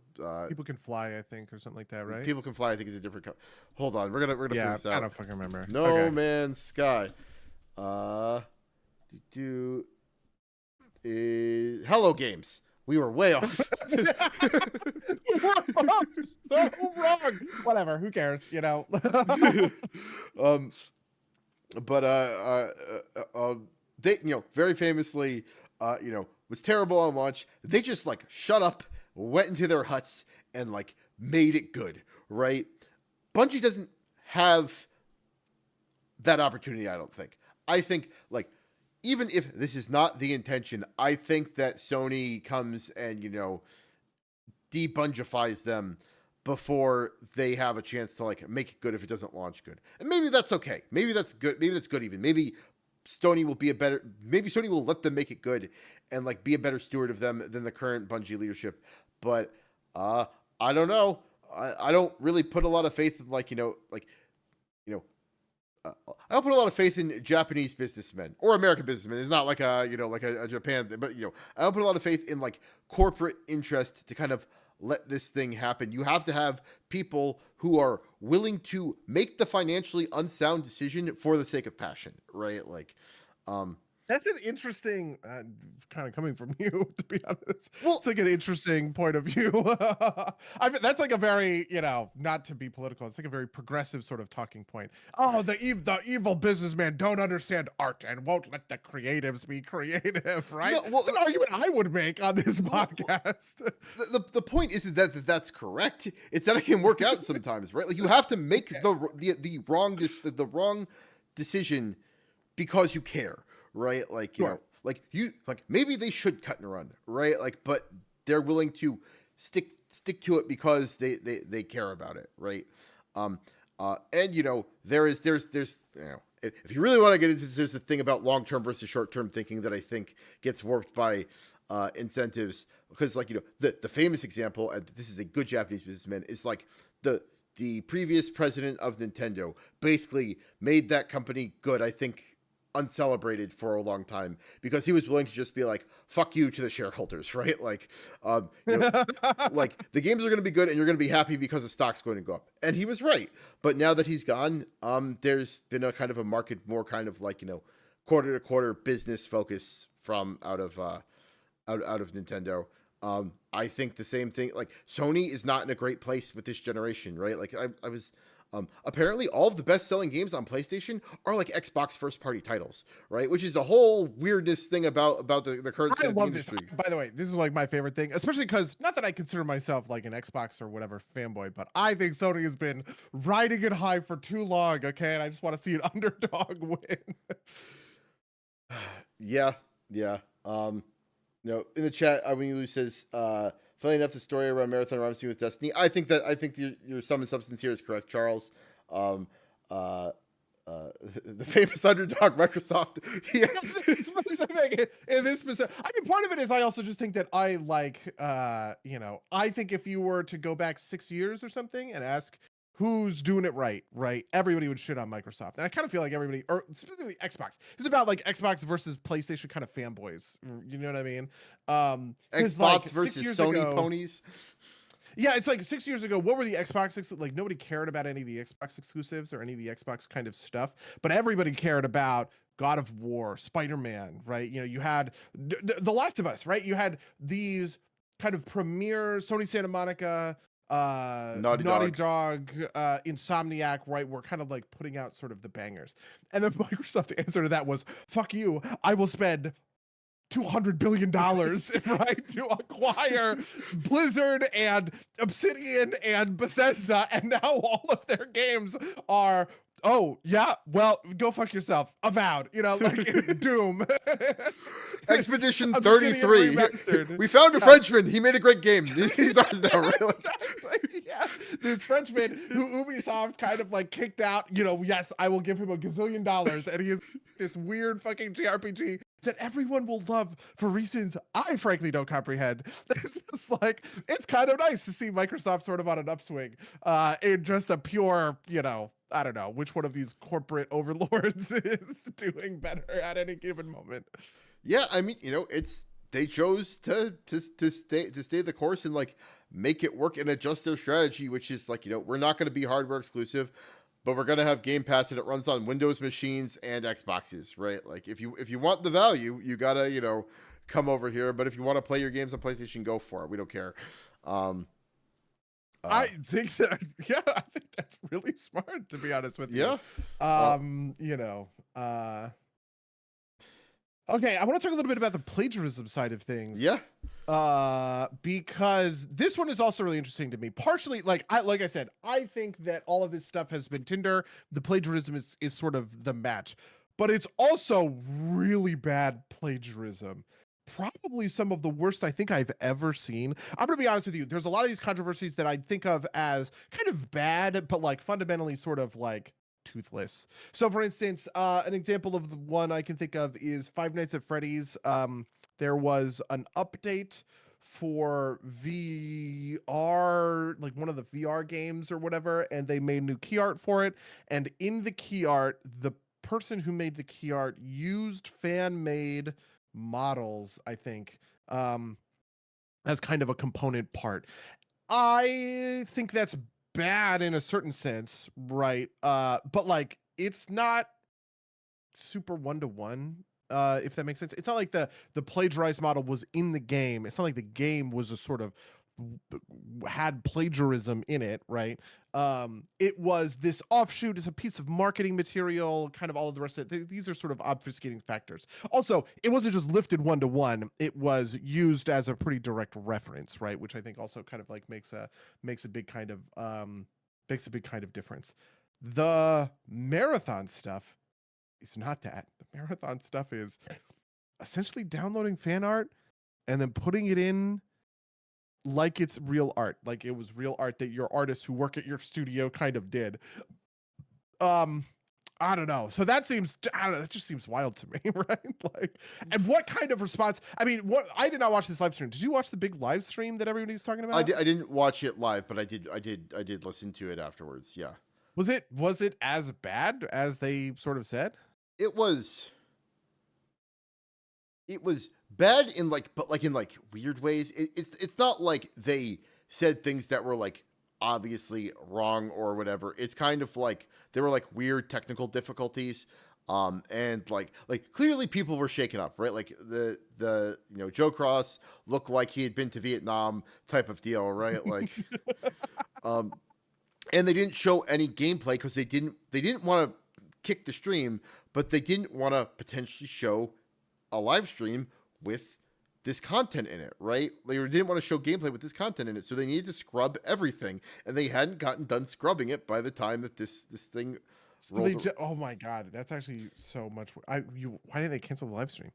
Speaker 2: People Can Fly, I think, or something like that, right?
Speaker 1: People Can Fly, I think, is a different Hold on, we're gonna figure this out.
Speaker 2: I don't fucking remember.
Speaker 1: No Man's Sky. Is Hello Games. We were way off.
Speaker 2: So wrong. Whatever. Who cares?
Speaker 1: They very famously was terrible on launch. They just like shut up, went into their huts, and like made it good, right? Bungie doesn't have that opportunity, I don't think. I think like even if this is not the intention, I think that Sony comes and debungifies them before they have a chance to like make it good if it doesn't launch good. And maybe that's okay. Maybe that's good. Maybe that's good even. Maybe Sony will let them make it good and like be a better steward of them than the current Bungie leadership. But I don't know. I don't really put a lot of faith in I don't put a lot of faith in Japanese businessmen or American businessmen. It's not like a Japan thing, but I don't put a lot of faith in like corporate interest to kind of let this thing happen. You have to have people who are willing to make the financially unsound decision for the sake of passion, right? Like,
Speaker 2: that's an interesting, kind of coming from you, to be honest.
Speaker 1: Well,
Speaker 2: it's like an interesting point of view. That's like a very, not to be political, it's like a very progressive sort of talking point. Oh, the evil businessman don't understand art and won't let the creatives be creative, right?
Speaker 1: No, well,
Speaker 2: it's an argument I would make on this podcast.
Speaker 1: The point isn't that's correct. It's that it can work out sometimes, right? Like you have to make the wrong decision because you care. Right, like maybe they should cut and run, right? Like, but they're willing to stick to it because they care about it, right? And there's if you really want to get into this, there's a thing about long term versus short term thinking that I think gets warped by incentives, because like the famous example, and this is a good Japanese businessman, is like the previous president of Nintendo basically made that company good, I think, uncelebrated for a long time because he was willing to just be like, fuck you to the shareholders, right? Like, like the games are going to be good and you're going to be happy because the stock's going to go up. And he was right. But now that he's gone, there's been a kind of a market, more kind of like, quarter to quarter business focus from out of Nintendo. I think the same thing, like Sony is not in a great place with this generation, right? Like I was, apparently all of the best-selling games on PlayStation are like Xbox first-party titles, right? Which is a whole weirdness thing about the current state of the industry.
Speaker 2: By the way, this is like my favorite thing, especially because not that I consider myself like an Xbox or whatever fanboy, but I think Sony has been riding it high for too long, okay? And I just want to see an underdog win.
Speaker 1: Yeah. In the chat, Lou says, funny enough, the story around Marathon rhymes me with Destiny. I think your sum and substance here is correct, Charles. The famous underdog, Microsoft. Yeah.
Speaker 2: In this specific, part of it is I also just think that I like, I think if you were to go back 6 years or something and ask who's doing it right, everybody would shit on Microsoft. And I kind of feel like everybody, or specifically Xbox, it's about like Xbox versus PlayStation kind of fanboys. You know what I mean? Because like
Speaker 1: Xbox
Speaker 2: 6
Speaker 1: versus
Speaker 2: years
Speaker 1: Sony
Speaker 2: ago,
Speaker 1: ponies.
Speaker 2: yeah, it's like 6 years ago. What were the Xbox? Like nobody cared about any of the Xbox exclusives or any of the Xbox kind of stuff, but everybody cared about God of War, Spider-Man, right? You know, you had The Last of Us, right? You had these kind of premier Sony Santa Monica,
Speaker 1: Naughty
Speaker 2: Naughty
Speaker 1: Dog.
Speaker 2: Dog, Insomniac, right? Were kind of like putting out sort of the bangers. And then Microsoft's answer to that was, fuck you, I will spend $200 billion, right, to acquire Blizzard and Obsidian and Bethesda, and now all of their games are, oh yeah, well, go fuck yourself, Avowed, you know, like Doom.
Speaker 1: Expedition
Speaker 2: Obsidian
Speaker 1: 33.
Speaker 2: Remastered.
Speaker 1: We found a Frenchman. He made a great game. He's ours now, right?
Speaker 2: Exactly, yeah. This Frenchman who Ubisoft kind of like kicked out, you know, yes, I will give him $1 gazillion, and he is this weird fucking JRPG that everyone will love for reasons I frankly don't comprehend. It's just like, it's kind of nice to see Microsoft sort of on an upswing, in just a pure, you know, I don't know which one of these corporate overlords is doing better at any given moment.
Speaker 1: Yeah, I mean, you know, they chose to stay the course and like make it work and adjust their strategy, which is like, you know, we're not going to be hardware exclusive, but we're going to have Game Pass and it runs on Windows machines and Xboxes, right? Like if you want the value, you got to, you know, come over here, but if you want to play your games on PlayStation, go for it. We don't care.
Speaker 2: I think that, yeah, I think that's really smart, to be honest with you.
Speaker 1: Yeah.
Speaker 2: You know, okay, I want to talk a little bit about the plagiarism side of things.
Speaker 1: Yeah.
Speaker 2: Because this one is also really interesting to me. Partially, like I said, I think that all of this stuff has been Tinder. The plagiarism is sort of the match, but it's also really bad plagiarism. Probably some of the worst I think I've ever seen. I'm gonna be honest with you. There's a lot of these controversies that I think of as kind of bad, but like fundamentally sort of like toothless. So for instance, an example of the one I can think of is Five Nights at Freddy's. There was an update for VR, like one of the VR games or whatever, and they made new key art for it. And in the key art, the person who made the key art used fan-made models, I think, as kind of a component part. I think that's bad in a certain sense, right? But like it's not super one-to-one, if that makes sense. It's not like the plagiarized model was in the game. It's not like the game was a sort of had plagiarism in it, right? It was this offshoot, it's a piece of marketing material, kind of all of the rest of it. These are sort of obfuscating factors. Also, it wasn't just lifted one-to-one, it was used as a pretty direct reference, right? Which I think also kind of like makes a big kind of difference. The marathon stuff is not that. The marathon stuff is essentially downloading fan art and then putting it in like it's real art, like it was real art that your artists who work at your studio kind of did. I don't know. So that seems, I don't know, that just seems wild to me, right? Like, and what kind of response? I mean, what, I did not watch this live stream. Did you watch the big live stream that everybody's talking about?
Speaker 1: I didn't watch it live, but I did listen to it afterwards. Yeah.
Speaker 2: Was it as bad as they sort of said?
Speaker 1: It was bad in like, but like in like weird ways. It's not like they said things that were like obviously wrong or whatever. It's kind of like there were like weird technical difficulties, and like clearly people were shaken up, right? Like the you know, Joe Cross looked like he had been to Vietnam type of deal, right? Like, and they didn't show any gameplay because they didn't want to kick the stream, but they didn't want to potentially show a live stream with this content in it, right? They didn't want to show gameplay with this content in it, so they needed to scrub everything, and they hadn't gotten done scrubbing it by the time that this thing rolled.
Speaker 2: Oh my god, that's actually so much. Why didn't they cancel the live stream?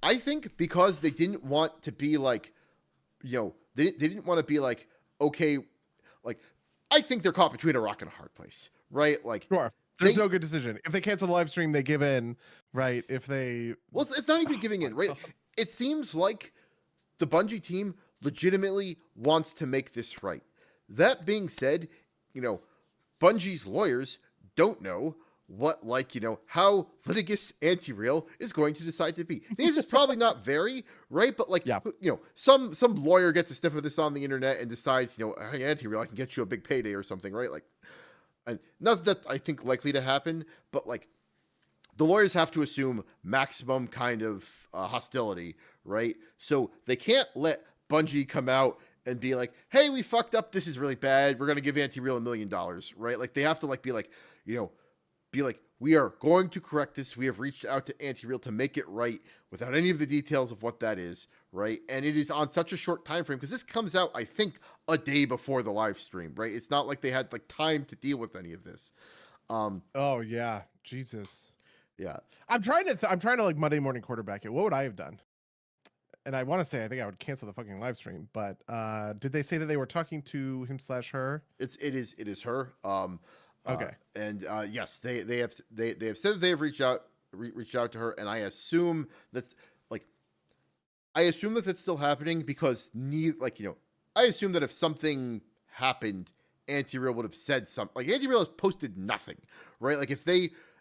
Speaker 1: I think because they didn't want to be like, you know, they didn't want to be like, okay, like, I think they're caught between a rock and a hard place, right? Like,
Speaker 2: sure. There's no good decision. If they cancel the live stream, they give in, right? If they...
Speaker 1: Well, it's not even giving in, right? It seems like the Bungie team legitimately wants to make this right. That being said, Bungie's lawyers don't know what, how litigious Anti-Real is going to decide to be. The answer is probably not very, right? But
Speaker 2: Yeah.
Speaker 1: some lawyer gets a sniff of this on the internet and decides, hey, Anti-Real, I can get you a big payday or something, right? Like, and not that I think likely to happen, but like the lawyers have to assume maximum kind of hostility, right? So they can't let Bungie come out and be like, "Hey, we fucked up. This is really bad. We're gonna give Anti-Real $1 million," right? Like they have to be like, we are going to correct this. We have reached out to Anti-Real to make it right without any of the details of what that is, right? And it is on such a short time frame because this comes out, I think, a day before the live stream, right? It's not like they had like time to deal with any of this.
Speaker 2: Oh yeah, Jesus.
Speaker 1: Yeah.
Speaker 2: I'm trying to like Monday morning quarterback it. What would I have done? And I want to say I think I would cancel the fucking live stream. But did they say that they were talking to him / her?
Speaker 1: It is her.
Speaker 2: Okay.
Speaker 1: And yes, they have said that they have reached out to her, and I assume that's that that's still happening because I assume that if something happened, Anti-Real would have said something. Like Anti-Real has posted nothing, right? Like if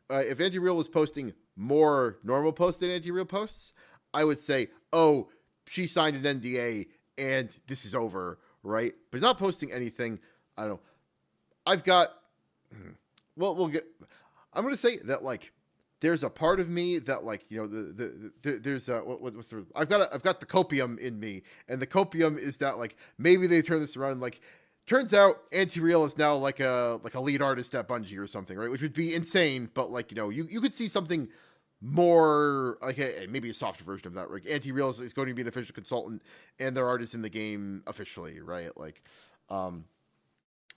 Speaker 1: Anti-Real was posting more normal posts than Anti-Real posts, I would say, oh, she signed an NDA and this is over, right? But not posting anything. I don't know. I've got. Well, we'll get. I'm going to say that there's a part of me that there's what's the. I've got the copium in me, and the copium is that maybe they turn this around and turns out Anti-Real is now like a lead artist at Bungie or something, right? Which would be insane, but you could see something more maybe a softer version of that. Like Anti-Real is going to be an official consultant and their artist in the game officially, right?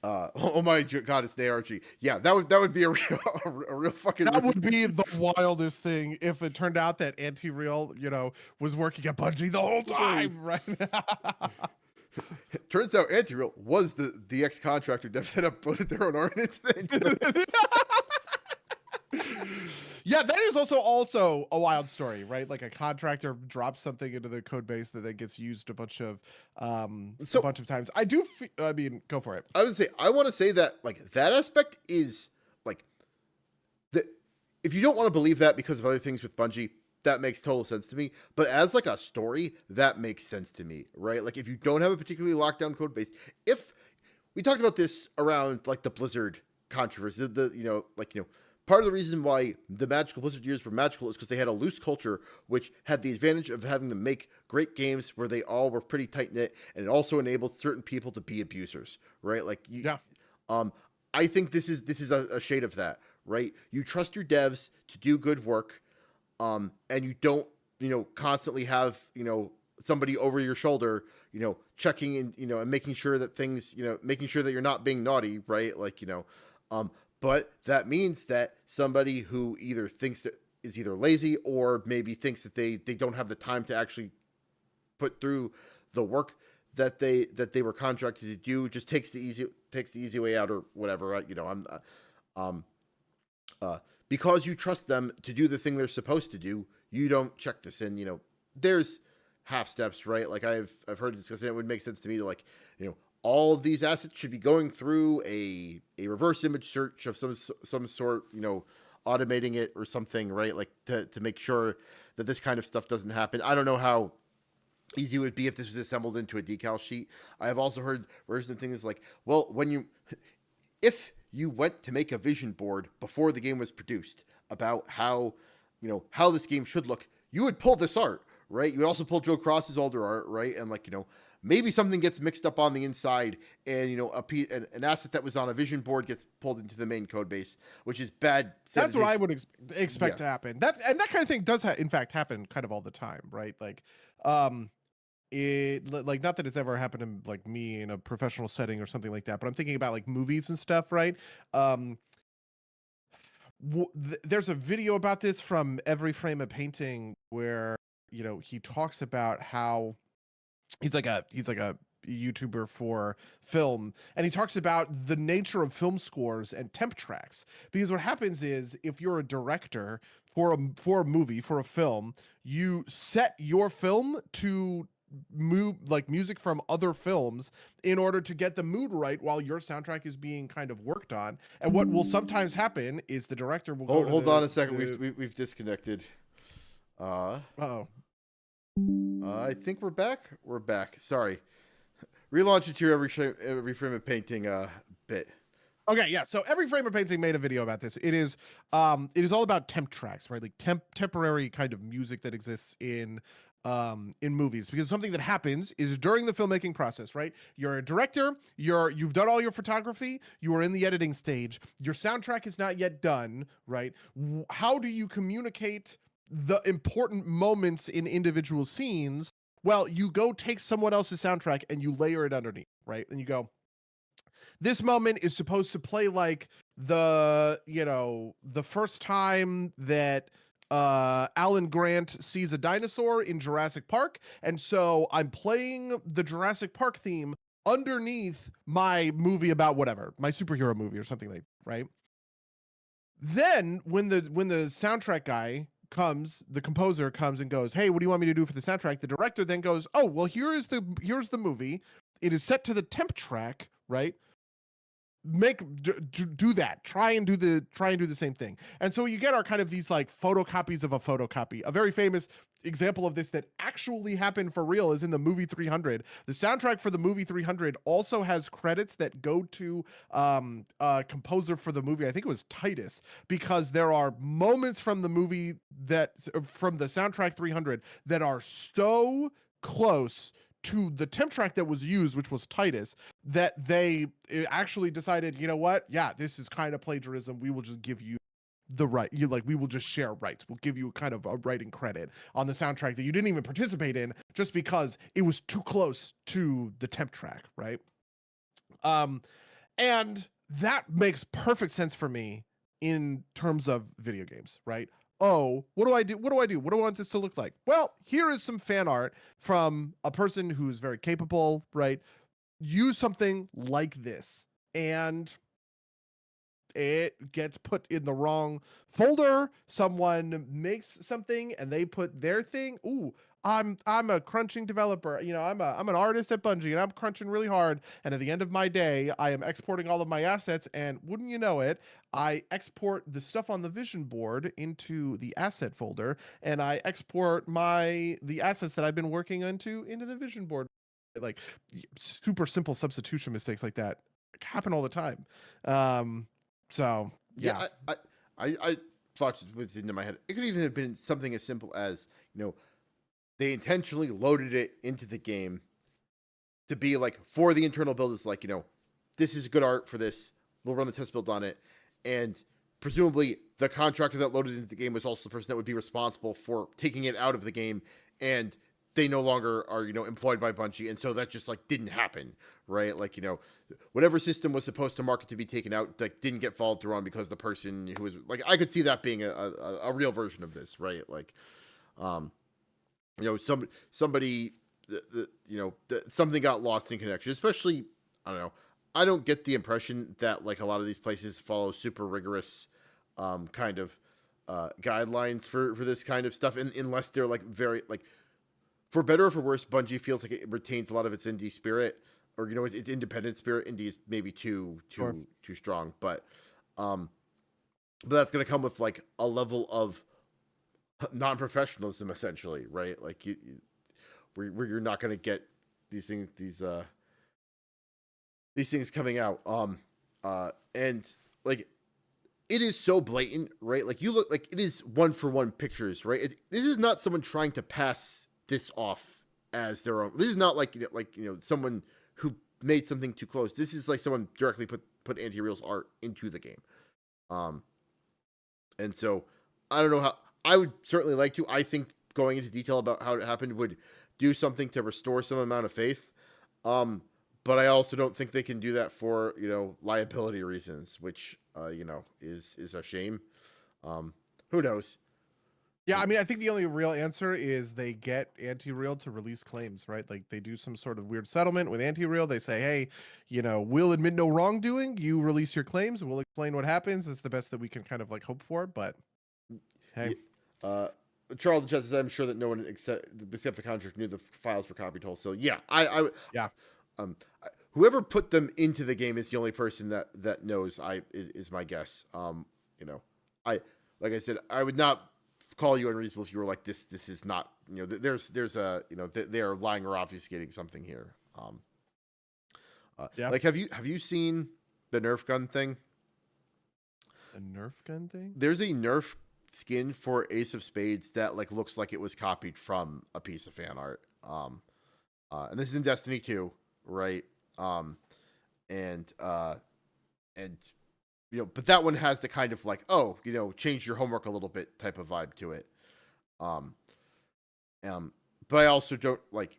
Speaker 1: Oh my god, it's the ARG. Yeah, that would be a real fucking.
Speaker 2: That would be the wildest thing if it turned out that Anti-Real, was working at Bungie the whole time, right?
Speaker 1: Turns out Anti-Real was the ex-contractor devs that uploaded their own art into the
Speaker 2: Yeah, that is also a wild story, right? Like a contractor drops something into the code base that then gets used a bunch of times. I mean, go for it.
Speaker 1: I want to say that that aspect is if you don't want to believe that because of other things with Bungie, that makes total sense to me. But as a story, that makes sense to me, right? Like if you don't have a particularly locked down code base, if we talked about this around the Blizzard controversy, part of the reason why the magical Blizzard years were magical is because they had a loose culture, which had the advantage of having them make great games where they all were pretty tight knit, and it also enabled certain people to be abusers, right? I think this is a shade of that, right? You trust your devs to do good work, and you don't, constantly have, somebody over your shoulder, checking in, and making sure that things, making sure that you're not being naughty, right? But that means that somebody who either thinks that is either lazy or maybe thinks that they don't have the time to actually put through the work that they were contracted to do just takes the easy way out or whatever. Right? Because you trust them to do the thing they're supposed to do, you don't check this in. There's half steps, right? I've heard it discussed, and it would make sense to me to all of these assets should be going through a reverse image search of some sort, automating it or something, right? To make sure that this kind of stuff doesn't happen. I don't know how easy it would be if this was assembled into a decal sheet. I have also heard versions of things if you went to make a vision board before the game was produced about how this game should look, you would pull this art, right? You would also pull Joe Cross's older art, right? And maybe something gets mixed up on the inside, and an asset that was on a vision board gets pulled into the main code base, which is bad.
Speaker 2: That's what I would expect to happen. That kind of thing does in fact happen kind of all the time, right? Not that it's ever happened to me in a professional setting or something like that, but I'm thinking about movies and stuff, right? There's a video about this from Every Frame a Painting where he talks about how he's like a YouTuber for film, and he talks about the nature of film scores and temp tracks, because what happens is if you're a director for a movie, for a film, you set your film to music from other films in order to get the mood right while your soundtrack is being kind of worked on. And what will sometimes happen is the director will go to
Speaker 1: Hold on a second. We've disconnected.
Speaker 2: oh
Speaker 1: I think we're back. We're back. Sorry. Relaunch it to your every frame of painting bit.
Speaker 2: Okay, yeah. So Every Frame of Painting made a video about this. It is all about temp tracks, right? Like temporary kind of music that exists in movies, because something that happens is during the filmmaking process, right? You're a director, you've done all your photography, you are in the editing stage, your soundtrack is not yet done, right? How do you communicate the important moments in individual scenes? Well, you go take someone else's soundtrack and you layer it underneath, right? And you go, this moment is supposed to play like the first time that Alan Grant sees a dinosaur in Jurassic Park, and so I'm playing the Jurassic Park theme underneath my movie about whatever, my superhero movie or something like that, right? Then when the soundtrack guy comes, the composer comes and goes, "Hey, what do you want me to do for the soundtrack?" The director then goes, "Oh, well, here's the movie. It is set to the temp track, right? Do that, try and do the same thing." And so you get our kind of these like photocopies of a photocopy. A very famous example of this that actually happened for real is in the movie 300. The soundtrack for the movie 300 also has credits that go to composer for the movie, I think it was Titus, because there are moments from the movie that from the soundtrack 300 that are so close to the temp track that was used, which was Titus, that they actually decided, you know what? Yeah, this is kind of plagiarism. We will just give you the right. We will just share rights. We'll give you kind of a writing credit on the soundtrack that you didn't even participate in, just because it was too close to the temp track, right? And that makes perfect sense for me in terms of video games, right? Oh, what do I do? What do I do? What do I want this to look like? Well, here is some fan art from a person who's very capable, right? Use something like this, and it gets put in the wrong folder. Someone makes something and they put their thing. Ooh, I'm a crunching developer. I'm an artist at Bungie, and I'm crunching really hard. And at the end of my day, I am exporting all of my assets. And wouldn't you know it, I export the stuff on the vision board into the asset folder, and I export the assets that I've been working into the vision board. Like super simple substitution mistakes like that happen all the time. So yeah.
Speaker 1: Yeah, I thought it was into my head. It could even have been something as simple as, they intentionally loaded it into the game to be like, for the internal build, is like, this is good art for this. We'll run the test build on it. And presumably the contractor that loaded it into the game was also the person that would be responsible for taking it out of the game, and they no longer are, employed by Bungie. And so that just like didn't happen, right? Like, whatever system was supposed to market to be taken out, like, didn't get followed through on because the person who was like, I could see that being a real version of this, right? Like, somebody, something got lost in connection, especially, I don't know. I don't get the impression that like a lot of these places follow super rigorous, kind of, guidelines for this kind of stuff. And unless they're like very like, for better or for worse, Bungie feels like it retains a lot of its indie spirit, or its independent spirit. Indie is maybe too strong, but that's going to come with like a level of non-professionalism, essentially, right? Like where you're not going to get these things coming out, and like it is so blatant, right? Like you look like it is one for one pictures, right? This is not someone trying to pass this off as their own. This is not like someone who made something too close. This is like someone directly put Anti-Real's art into the game. And so I don't know how. I would certainly like to. I think going into detail about how it happened would do something to restore some amount of faith. But I also don't think they can do that for liability reasons, which is a shame. Who knows?
Speaker 2: Yeah, I mean, I think the only real answer is they get Anti-Real to release claims, right? Like they do some sort of weird settlement with Anti-Real. They say, hey, we'll admit no wrongdoing. You release your claims, and we'll explain what happens. It's the best that we can kind of like hope for. But hey,
Speaker 1: Charles Chess says, I'm sure that no one except the contractor knew the files were copied whole. So yeah,
Speaker 2: Yeah.
Speaker 1: Whoever put them into the game is the only person that knows. Is my guess. You know, like I said, I would not call you unreasonable if you were like this is not, there's a, they are lying or obfuscating something here.
Speaker 2: Yeah.
Speaker 1: Like have you seen the Nerf gun thing?
Speaker 2: A Nerf gun thing?
Speaker 1: There's a Nerf skin for Ace of Spades that like looks like it was copied from a piece of fan art. And this is in Destiny 2, right? And but that one has the kind of like, change your homework a little bit type of vibe to it. But I also don't like.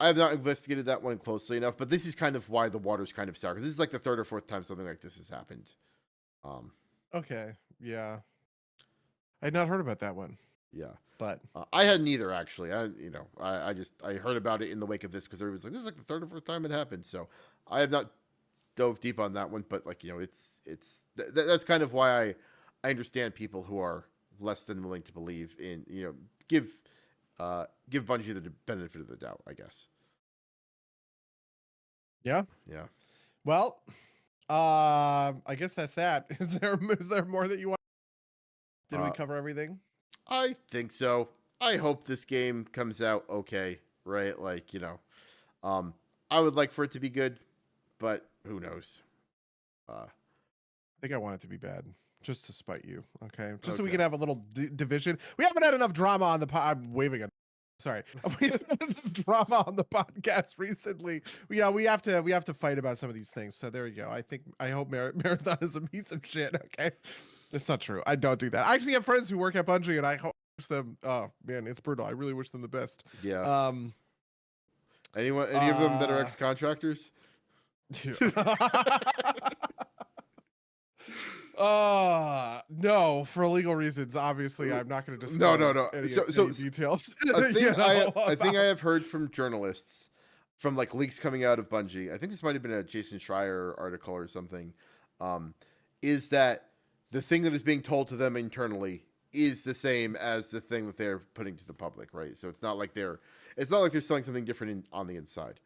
Speaker 1: I have not investigated that one closely enough, but this is kind of why the water's kind of sour, because this is like the third or fourth time something like this has happened.
Speaker 2: Okay, yeah, I had not heard about that one.
Speaker 1: Yeah,
Speaker 2: but
Speaker 1: I hadn't either actually. I heard about it in the wake of this because everybody was like, this is like the third or fourth time it happened. So I have not dove deep on that one, but like that's kind of why I understand people who are less than willing to believe in give Bungie the benefit of the doubt, I guess.
Speaker 2: Yeah. Well, I guess that's that. Is there more that you want? Did we cover everything?
Speaker 1: I think so. I hope this game comes out okay, right? Like, I would like for it to be good, but who knows?
Speaker 2: I think I want it to be bad, just to spite you, okay? Just so we can have a little division. We haven't had enough drama on the I'm waving it. Sorry, we haven't had enough drama on the podcast recently. We have to fight about some of these things. So there we go. I hope Marathon is a piece of shit. Okay, that's not true. I don't do that. I actually have friends who work at Bungie, and I wish them. Oh man, it's brutal. I really wish them the best.
Speaker 1: Yeah. Any of them that are ex-contractors?
Speaker 2: No, for legal reasons. Obviously, I'm not going to discuss
Speaker 1: no.
Speaker 2: Any details.
Speaker 1: I think I have heard from journalists, from like leaks coming out of Bungie. I think this might have been a Jason Schreier article or something. Is that the thing that is being told to them internally is the same as the thing that they're putting to the public, right? So it's not like they're selling something different on the inside.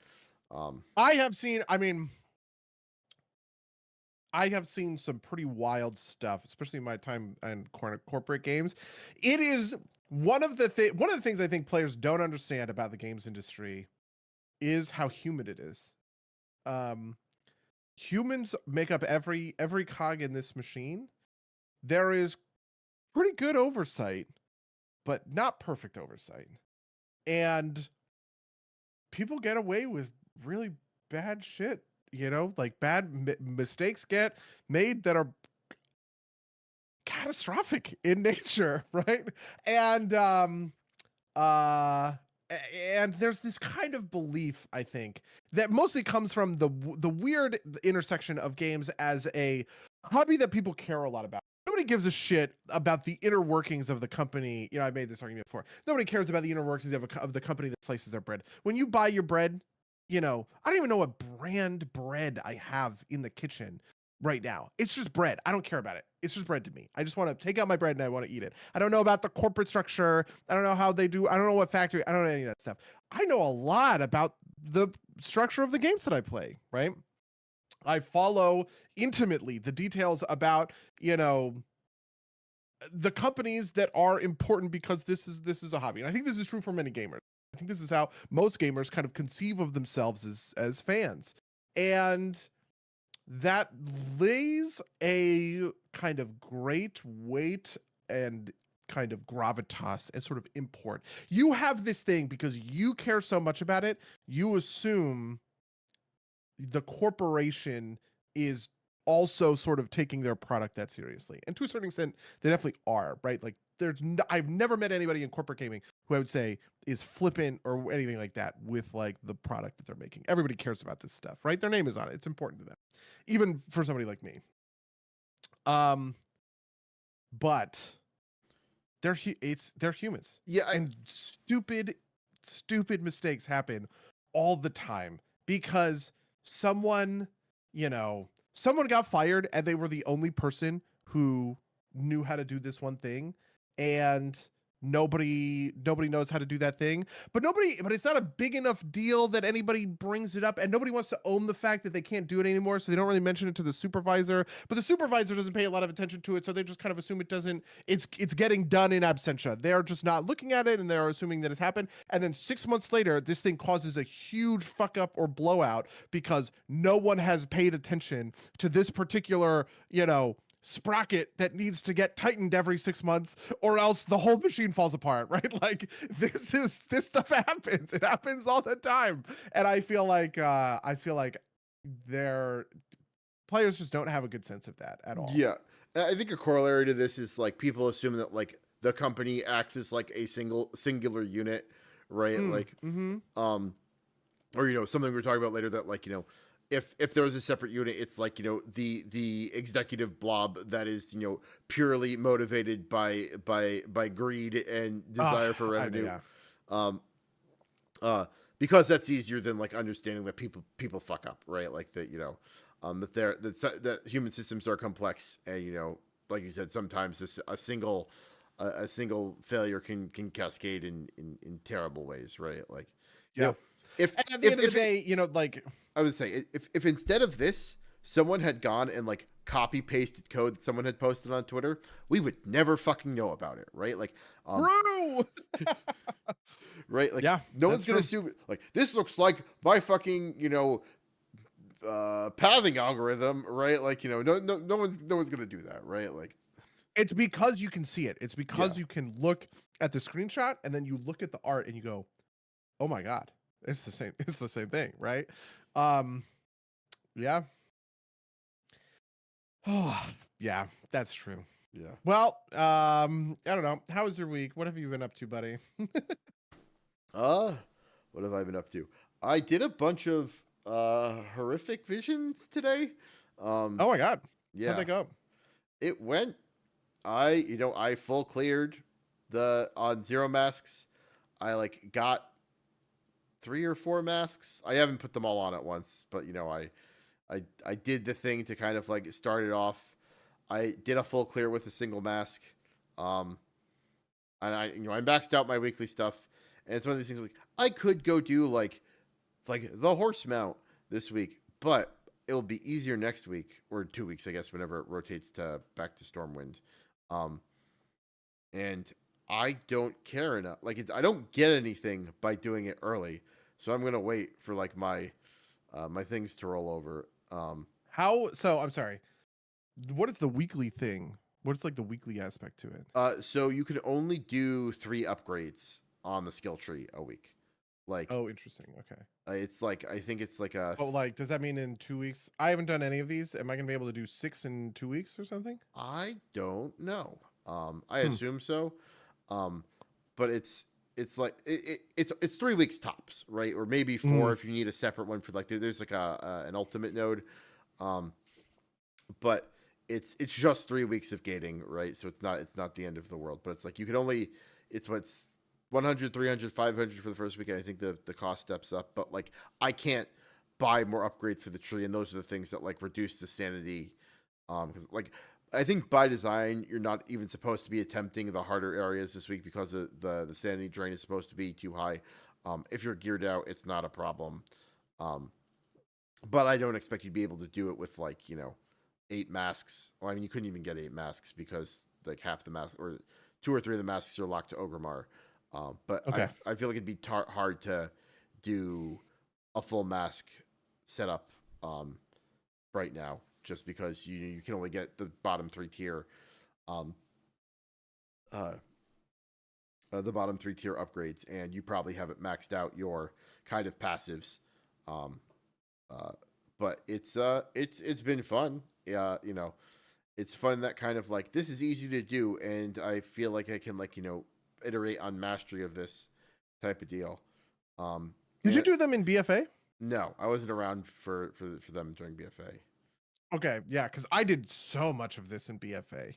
Speaker 2: I have seen some pretty wild stuff, especially in my time in corporate games. It is one of the things I think players don't understand about the games industry is how human it is. Humans make up every cog in this machine. There is pretty good oversight, but not perfect oversight. And people get away with really bad shit, like bad mistakes get made that are catastrophic in nature, right? And there's this kind of belief, I think, that mostly comes from the weird intersection of games as a hobby that people care a lot about. Nobody gives a shit about the inner workings of the company. I made this argument before. Nobody cares about the inner workings of the company that slices their bread. When you buy your bread, I don't even know what brand bread I have in the kitchen right now. It's just bread. I don't care about it. It's just bread to me. I just want to take out my bread and I want to eat it. I don't know about the corporate structure. I don't know how they do. I don't know what factory. I don't know any of that stuff. I know a lot about the structure of the games that I play, right? I follow intimately the details about, the companies that are important because this is a hobby. And I think this is true for many gamers. I think this is how most gamers kind of conceive of themselves as fans. And that lays a kind of great weight and kind of gravitas and sort of import. You have this thing because you care so much about it, you assume the corporation is also sort of taking their product that seriously. And to a certain extent, they definitely are, right? Like I've never met anybody in corporate gaming who I would say is flippant or anything like that with like the product that they're making. Everybody cares about this stuff, right? Their name is on it. It's important to them, even for somebody like me. But they're humans.
Speaker 1: Yeah,
Speaker 2: and stupid mistakes happen all the time because someone got fired and they were the only person who knew how to do this one thing, and nobody knows how to do that thing, but it's not a big enough deal that anybody brings it up, and nobody wants to own the fact that they can't do it anymore, so they don't really mention it to the supervisor, but the supervisor doesn't pay a lot of attention to it, so they just kind of assume it's getting done in absentia. They're just not looking at it, and they're assuming that it's happened, and then 6 months later this thing causes a huge fuck up or blowout because no one has paid attention to this particular, sprocket that needs to get tightened every 6 months, or else the whole machine falls apart, right? Like, this stuff happens. It happens all the time. And I feel like their players just don't have a good sense of that at all.
Speaker 1: Yeah. I think a corollary to this is like people assume that like the company acts as like a singular unit, right? Like or something we're talking about later, that like, if there was a separate unit, it's like, the executive blob that is, purely motivated by greed and desire for revenue. Because that's easier than like understanding that people fuck up, right? Like that, that human systems are complex, and like you said, sometimes a single failure can cascade in terrible ways, right? Like,
Speaker 2: and at the end of the day, like,
Speaker 1: I would say, if instead of this, someone had gone and like copy pasted code that someone had posted on Twitter, we would never fucking know about it, right? Like,
Speaker 2: bro.
Speaker 1: right? Like, no one's gonna assume like this looks like my fucking pathing algorithm, right? Like, no one's gonna do that, right? Like,
Speaker 2: it's because you can see it. It's because you can look at the screenshot and then you look at the art and you go, oh my god, it's the same. It's the same thing, right? Yeah. Oh, yeah, that's true.
Speaker 1: Yeah.
Speaker 2: Well, I don't know. How was your week? What have you been up to, buddy?
Speaker 1: What have I been up to? I did a bunch of horrific visions today.
Speaker 2: Oh my god.
Speaker 1: Yeah.
Speaker 2: How'd that go?
Speaker 1: It went. I full cleared on 0 masks. I like got 3 or 4 masks. I haven't put them all on at once, but I did the thing to kind of like start it off. I did a full clear with a single mask. And I maxed out my weekly stuff, and it's one of these things like I could go do like the horse mount this week, but it'll be easier next week or 2 weeks, I guess, whenever it rotates back to Stormwind. And I don't care enough. Like, I don't get anything by doing it early, so I'm gonna wait for like my things to roll over.
Speaker 2: So I'm sorry. What is the weekly thing? What's like the weekly aspect to it?
Speaker 1: So you can only do 3 upgrades on the skill tree a week. Like,
Speaker 2: oh, interesting. Okay.
Speaker 1: It's like, I think it's like a.
Speaker 2: Oh, like, does that mean in 2 weeks? I haven't done any of these. Am I gonna be able to do 6 in 2 weeks or something?
Speaker 1: I don't know. I assume so. But it's like it's 3 weeks tops, right? Or maybe 4 if you need a separate one for like there's like an ultimate node. But it's just 3 weeks of gating, right? So it's not the end of the world. But it's like you can only what's 100, 300, 500 for the first week, and I think the cost steps up. But like I can't buy more upgrades for the tree, and those are the things that like reduce the sanity. Because like I think by design you're not even supposed to be attempting the harder areas this week because the sanity drain is supposed to be too high. If you're geared out, it's not a problem. But I don't expect you to be able to do it with like 8 masks. Well, I mean, you couldn't even get 8 masks because like half the masks or 2 or 3 of the masks are locked to Ogrimmar. But okay. I feel like it'd be hard to do a full mask setup right now, just because you can only get the bottom 3 tier, the bottom 3 tier upgrades, and you probably haven't maxed out your kind of passives. But it's been fun. Yeah, it's fun in that kind of like this is easy to do, and I feel like I can like iterate on mastery of this type of deal.
Speaker 2: Did you do them in BFA?
Speaker 1: No, I wasn't around for them during BFA.
Speaker 2: Okay, yeah, because I did so much of this in BFA,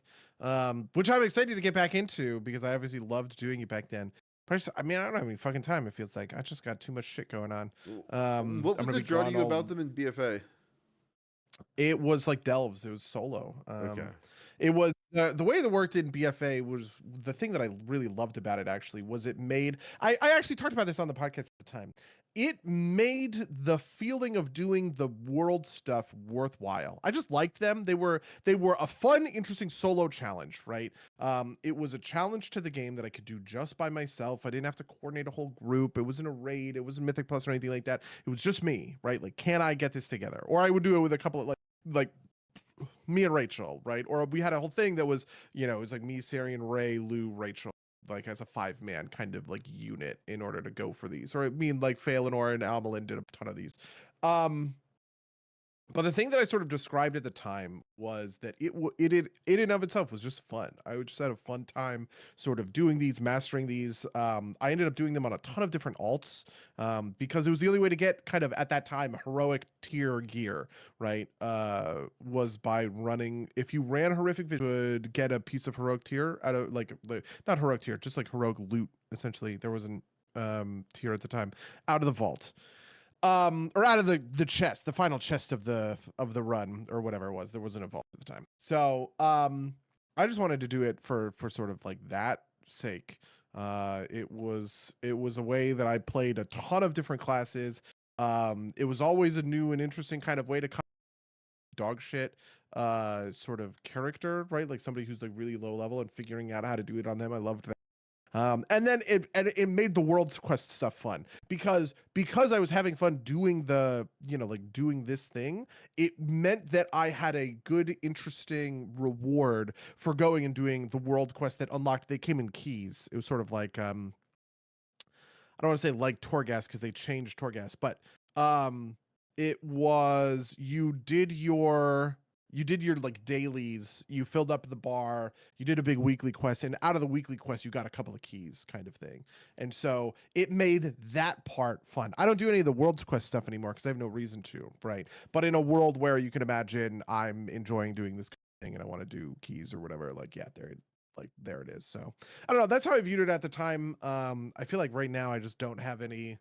Speaker 2: which I'm excited to get back into because I obviously loved doing it back then. But I don't have any fucking time. It feels like I just got too much shit going on.
Speaker 1: What was the draw to you about them in BFA?
Speaker 2: It was like delves. It was solo.
Speaker 1: Okay.
Speaker 2: It was the way that worked in BFA was the thing that I really loved about it actually was it made I actually talked about this on the podcast at the time. It made the feeling of doing the world stuff worthwhile. I just liked them. They were a fun, interesting solo challenge, right? It was a challenge to the game that I could do just by myself. I didn't have to coordinate a whole group. It wasn't a raid. It wasn't Mythic Plus or anything like that. It was just me, right? Like, can I get this together? Or I would do it with a couple of like me and Rachel, right? Or we had a whole thing that was, it was like me, Sarian, Ray, Lou, Rachel, like as a 5-man kind of like unit in order to go for these. Or I mean, like Phelanor and Almalin did a ton of these. Um, but the thing that I sort of described at the time was that it in and of itself was just fun. I just had a fun time sort of doing these, mastering these. I ended up doing them on a ton of different alts because it was the only way to get kind of at that time heroic tier gear, right? Was by running. If you ran horrific, you could get a piece of heroic tier out of like not heroic tier, just like heroic loot. Essentially, there was an tier at the time out of the vault or out of the chest, the final chest of the run or whatever it was. There wasn't a vault at the time, so I just wanted to do it for sort of like that sake. It was a way that I played a ton of different classes. It was always a new and interesting kind of way to come dog shit sort of character, right? Like somebody who's like really low level and figuring out how to do it on them. I loved that. And then it made the world's quest stuff fun because I was having fun doing like doing this thing. It meant that I had a good, interesting reward for going and doing the world quest that unlocked. They came in keys. It was sort of like I don't want to say like Torghast because they changed Torghast, but um, it was you did your like dailies, you filled up the bar, you did a big weekly quest, and out of the weekly quest, you got a couple of keys, kind of thing. And so it made that part fun. I don't do any of the world's quest stuff anymore because I have no reason to, right? But in a world where you can imagine I'm enjoying doing this thing and I want to do keys or whatever, like yeah, there it is. So I don't know. That's how I viewed it at the time. I feel like right now I just don't have any.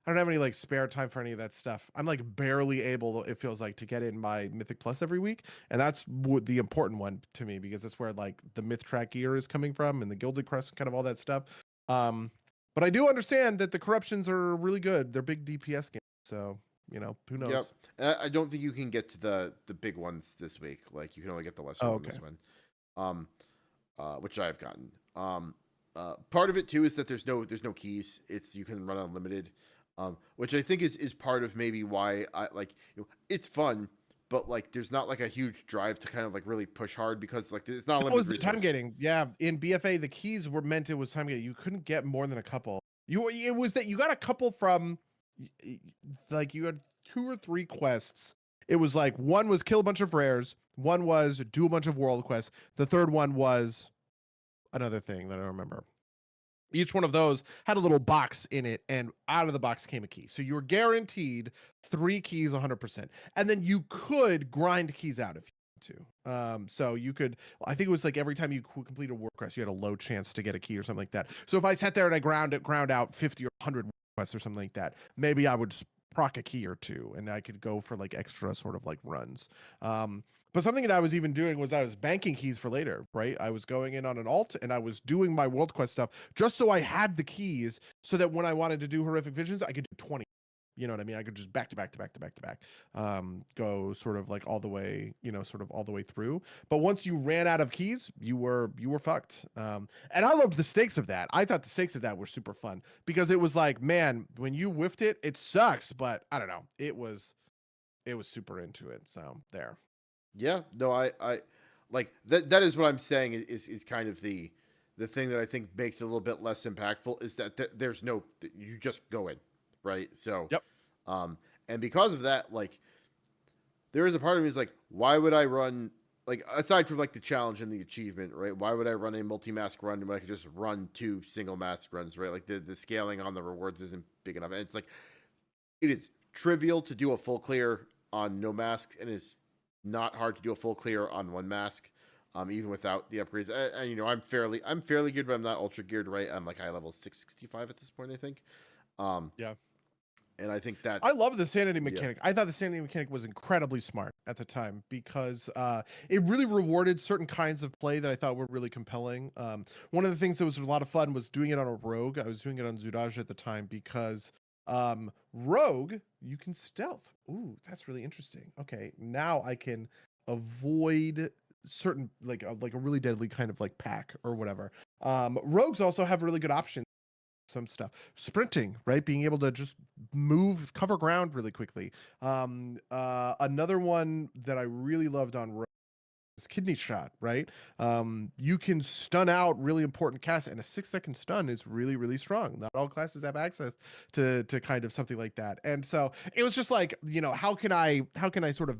Speaker 2: I don't have any like spare time for any of that stuff. I'm like barely able, it feels like, to get in my Mythic Plus every week, and that's the important one to me because that's where like the Myth Track gear is coming from and the Gilded Crest and kind of all that stuff. Um, but I do understand that the corruptions are really good. They're big DPS games, so who
Speaker 1: Yep.
Speaker 2: knows?
Speaker 1: And I don't think you can get to the big ones this week. Like you can only get the lesser
Speaker 2: Oh,
Speaker 1: one
Speaker 2: okay.
Speaker 1: this one. Um, which I've gotten. Part of it too is that there's no keys. It's you can run unlimited, which I think is part of maybe why I like. It's fun, but like there's not like a huge drive to kind of like really push hard because like it's not a
Speaker 2: That
Speaker 1: limited
Speaker 2: was the time
Speaker 1: resource.
Speaker 2: gating. Yeah, in BFA, the keys were meant it was time gating. You couldn't get more than a couple. It was that you got a couple from like you had 2 or 3 quests. It was like one was kill a bunch of rares, one was do a bunch of world quests. The third one was another thing that I don't remember. Each one of those had a little box in it, and out of the box came a key. So you were guaranteed 3 keys 100%. And then you could grind keys out if you want to. So you could, I think it was like every time you complete a work quest, you had a low chance to get a key or something like that. So if I sat there and I ground out 50 or 100 quests or something like that, maybe I would proc a key or two and I could go for like extra sort of like runs. But something that I was even doing was I was banking keys for later, right? I was going in on an alt and I was doing my world quest stuff just so I had the keys so that when I wanted to do horrific visions, I could do 20. You know what I mean? I could just back to back to back to back to back, go sort of like all the way, sort of all the way through. But once you ran out of keys, you were fucked. And I loved the stakes of that. I thought the stakes of that were super fun because it was like, man, when you whiffed it, it sucks, but I don't know, it was super into it. So there.
Speaker 1: Yeah, no, I like that is what I'm saying is kind of the thing that I think makes it a little bit less impactful is that there's no you just go in, right? So,
Speaker 2: Yep.
Speaker 1: um, and because of that, like there is a part of me is like, why would I run like aside from like the challenge and the achievement, right? Why would I run a multi-mask run when I could just run 2 single mask runs, right? Like the scaling on the rewards isn't big enough, and it's like it is trivial to do a full clear on no mask, and it's not hard to do a full clear on 1 mask, even without the upgrades. And I'm fairly good, but I'm not ultra geared. Right, I'm like high level 665 at this point, I think. Um,
Speaker 2: Yeah.
Speaker 1: And I think that
Speaker 2: I love the sanity mechanic. I thought the sanity mechanic was incredibly smart at the time because it really rewarded certain kinds of play that I thought were really compelling. One of the things that was a lot of fun was doing it on a rogue. I was doing it on Zudaj at the time because rogue, you can stealth. Ooh, that's really interesting. Okay, now I can avoid certain like a really deadly kind of like pack or whatever. Rogues also have really good options some stuff. Sprinting, right? Being able to just cover ground really quickly. Another one that I really loved on Rogue is Kidney Shot, right? You can stun out really important casts, and a 6-second stun is really, really strong. Not all classes have access to kind of something like that. And so it was just like, how can I sort of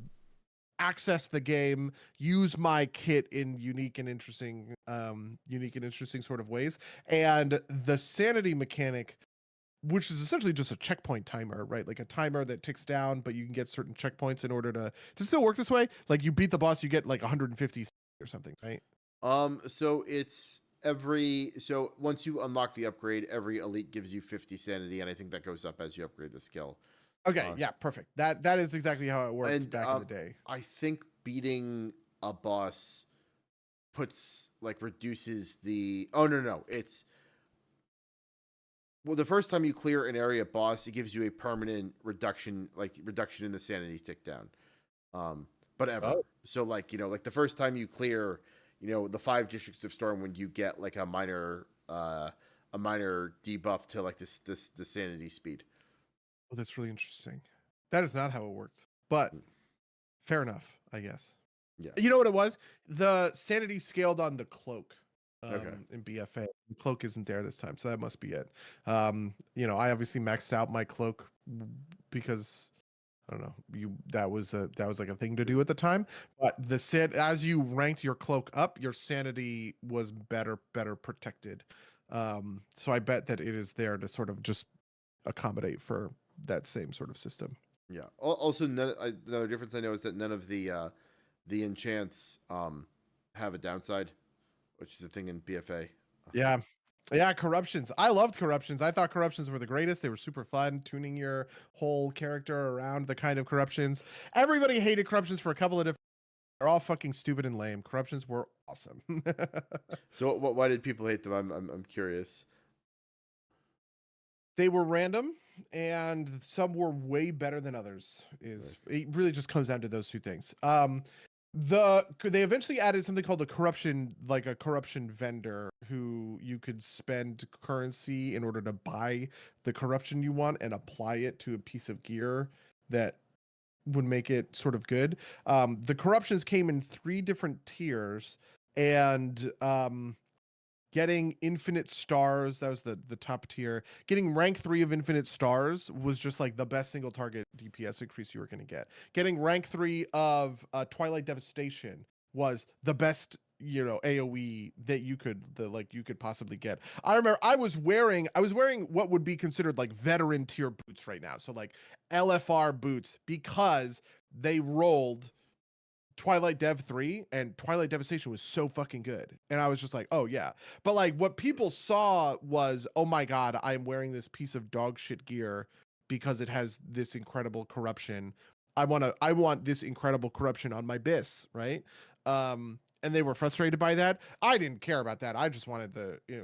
Speaker 2: access the game, use my kit in unique and interesting sort of ways. And the sanity mechanic, which is essentially just a checkpoint timer, right? Like a timer that ticks down, but you can get certain checkpoints in order to still work this way. Like you beat the boss, you get like 150 or something, right?
Speaker 1: So once you unlock the upgrade, every elite gives you 50 sanity, and I think that goes up as you upgrade the skill.
Speaker 2: Okay, yeah, perfect. That is exactly how it worked
Speaker 1: And
Speaker 2: back in the day.
Speaker 1: I think beating a boss reduces the. Oh no, it's well, the first time you clear an area boss, it gives you a permanent reduction in the sanity tick down. But ever.
Speaker 2: Oh.
Speaker 1: So the first time you clear, the 5 districts of storm, when you get like a minor debuff to like the sanity speed.
Speaker 2: Oh, that's really interesting. That is not how it worked, but fair enough, I guess.
Speaker 1: Yeah.
Speaker 2: You know what it was? The sanity scaled on the cloak.
Speaker 1: Okay.
Speaker 2: In BFA. The cloak isn't there this time, so that must be it. I obviously maxed out my cloak because I don't know, that was like a thing to do at the time. But as you ranked your cloak up, your sanity was better protected. So I bet that it is there to sort of just accommodate for that same sort of system.
Speaker 1: Yeah. Also, the difference I know is that none of the enchants have a downside, which is a thing in BFA.
Speaker 2: Yeah. Yeah, corruptions. I loved corruptions. I thought corruptions were the greatest. They were super fun, tuning your whole character around the kind of corruptions. Everybody hated corruptions for a couple of different. They're all fucking stupid and lame. Corruptions were awesome.
Speaker 1: So, why did people hate them? I'm curious.
Speaker 2: They were random, and some were way better than others. It really just comes down to those two things. They eventually added something called a corruption vendor who you could spend currency in order to buy the corruption you want and apply it to a piece of gear that would make it sort of good. The corruptions came in 3 different tiers, and getting infinite stars, that was the top tier. Getting rank 3 of infinite stars was just like the best single target DPS increase you were going to get. Getting rank 3 of Twilight Devastation was the best AoE that you could possibly get. I remember I was wearing what would be considered like veteran tier boots right now, so like LFR boots, because they rolled Twilight Dev 3 and Twilight Devastation was so fucking good. And I was just like, oh yeah. But like what people saw was, oh my God, I'm wearing this piece of dog shit gear because it has this incredible corruption. I want this incredible corruption on my bis, right? And they were frustrated by that. I didn't care about that. I just wanted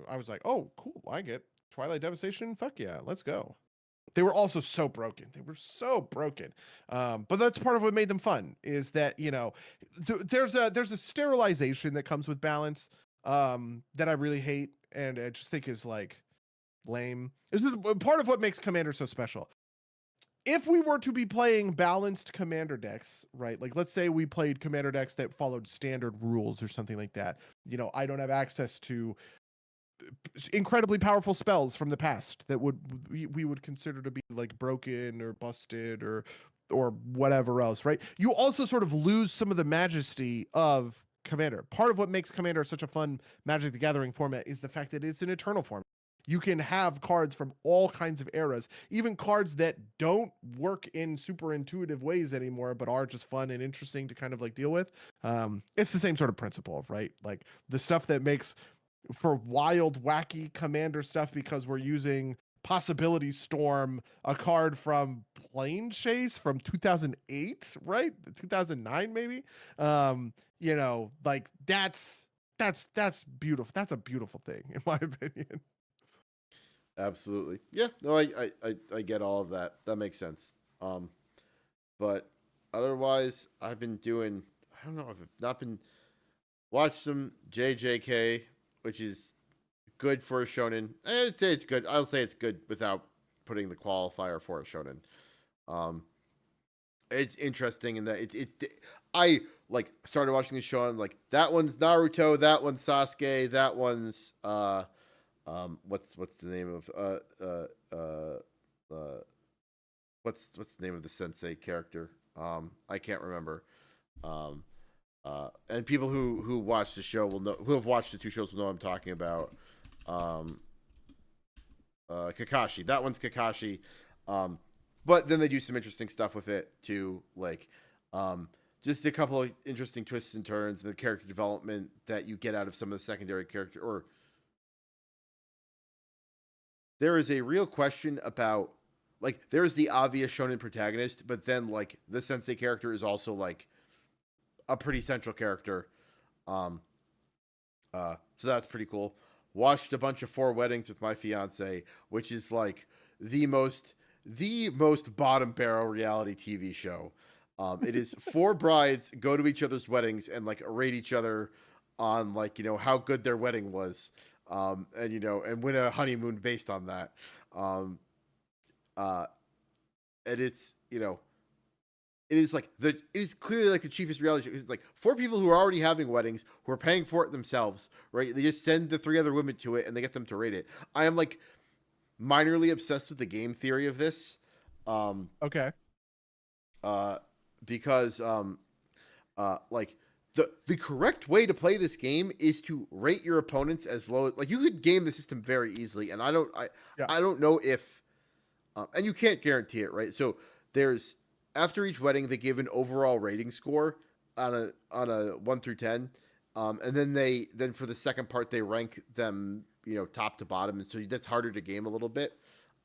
Speaker 2: I was like, oh, cool. I get Twilight Devastation. Fuck yeah, let's go. They were also so broken. They were so broken. But that's part of what made them fun, is that, there's a sterilization that comes with balance that I really hate, and I just think is like lame. This is part of what makes Commander so special. If we were to be playing balanced Commander decks, right? Like let's say we played Commander decks that followed standard rules or something like that. I don't have access to incredibly powerful spells from the past that we would consider to be like broken or busted or whatever else, right? You also sort of lose some of the majesty of Commander. Part of what makes Commander such a fun Magic the Gathering format is the fact that it's an eternal format. You can have cards from all kinds of eras, even cards that don't work in super intuitive ways anymore, but are just fun and interesting to kind of like deal with. It's the same sort of principle, right? Like the stuff that makes for wild, wacky Commander stuff, because we're using Possibility Storm, a card from Plane Chase from 2008, right? 2009 maybe. You know, like that's beautiful. That's a beautiful thing in my opinion.
Speaker 1: Absolutely. Yeah. No, I get all of that. That makes sense. But otherwise, I've been doing. I don't know. I've not been watched some JJK, which is good for a shonen. I'd say it's good. I'll say it's good without putting the qualifier for a shonen. Um, it's interesting in that it's. I like started watching the show and like that one's Naruto, that one's Sasuke, that one's what's the name of what's the name of the sensei character? I can't remember. Um, and people who watch the show will know, who have watched the two shows will know what I'm talking about. Um, Kakashi. That one's Kakashi. But then they do some interesting stuff with it too, like just a couple of interesting twists and turns, and the character development that you get out of some of the secondary character. Or there is a real question about like there's the obvious shonen protagonist, but then like the sensei character is also like a pretty central character. Um, so that's pretty cool. Watched a bunch of Four Weddings with my fiance, which is like the most bottom barrel reality TV show. It is four brides go to each other's weddings and like rate each other on like how good their wedding was, and and win a honeymoon based on that. Um, and it's it is like it is clearly like the cheapest reality show. It's like four people who are already having weddings who are paying for it themselves, right? They just send the three other women to it and they get them to rate it. I am like minorly obsessed with the game theory of this.
Speaker 2: Okay.
Speaker 1: Because like the correct way to play this game is to rate your opponents as low. Like you could game the system very easily, and I don't know if, and you can't guarantee it, right? So there's after each wedding they give an overall rating score on a 1 through 10, and then for the second part they rank them top to bottom, and so that's harder to game a little bit.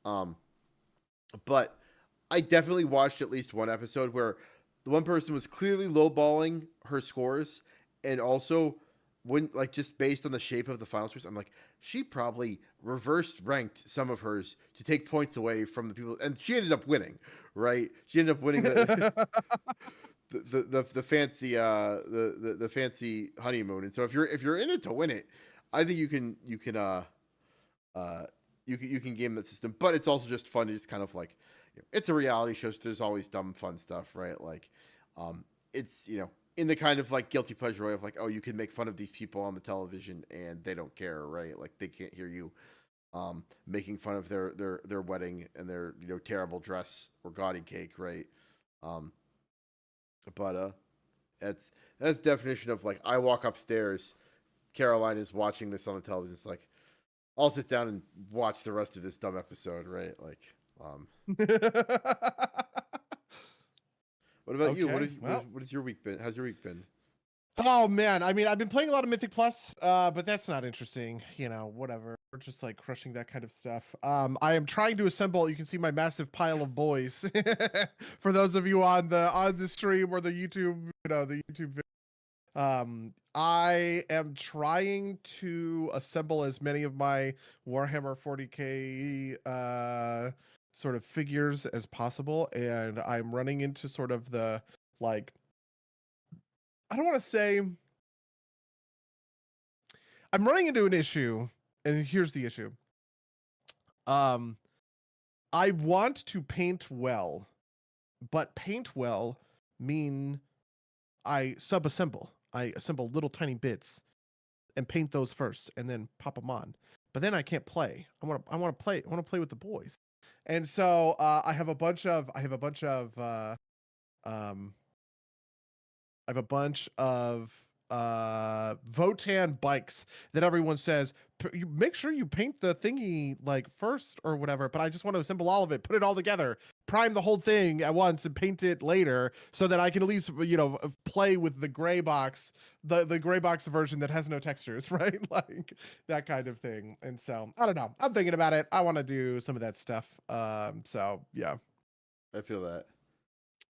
Speaker 1: But I definitely watched at least one episode where the one person was clearly lowballing her scores, and also when like just based on the shape of the final scores, I'm like, she probably reversed ranked some of hers to take points away from the people, and she ended up winning, right? She ended up winning the the fancy the fancy honeymoon. And so if you're in it to win it, I think you can you can game that system, but it's also just fun to just kind of like it's a reality show, so there's always dumb fun stuff, right? Like it's in the kind of like guilty pleasure way of like, oh, you can make fun of these people on the television and they don't care, right? Like they can't hear you making fun of their wedding and their terrible dress or gaudy cake, right? But that's definition of like I walk upstairs, Caroline is watching this on the television. It's like I'll sit down and watch the rest of this dumb episode, right? Like, what about you? What has your week been? How's your week been?
Speaker 2: Oh man, I mean, I've been playing a lot of Mythic Plus, but that's not interesting. Whatever. We're just like crushing that kind of stuff. I am trying to assemble. You can see my massive pile of boys. For those of you on the stream or the YouTube, the YouTube video. I am trying to assemble as many of my Warhammer 40K sort of figures as possible, and I'm running into sort of the like I don't want to say I'm running into an issue, and here's the issue. I want to paint well, but paint well mean I sub-assemble. I assemble little tiny bits and paint those first and then pop them on. But then I can't play. I want to play. I want to play with the boys. And so I have a bunch of Votan bikes that everyone says you make sure you paint the thingy like first or whatever, but I just want to assemble all of it, put it all together, prime the whole thing at once and paint it later so that I can at least, you know, play with the gray box, the gray box version that has no textures, right? Like that kind of thing. And so I don't know. I'm thinking about it. I want to do some of that stuff. So yeah.
Speaker 1: I feel that.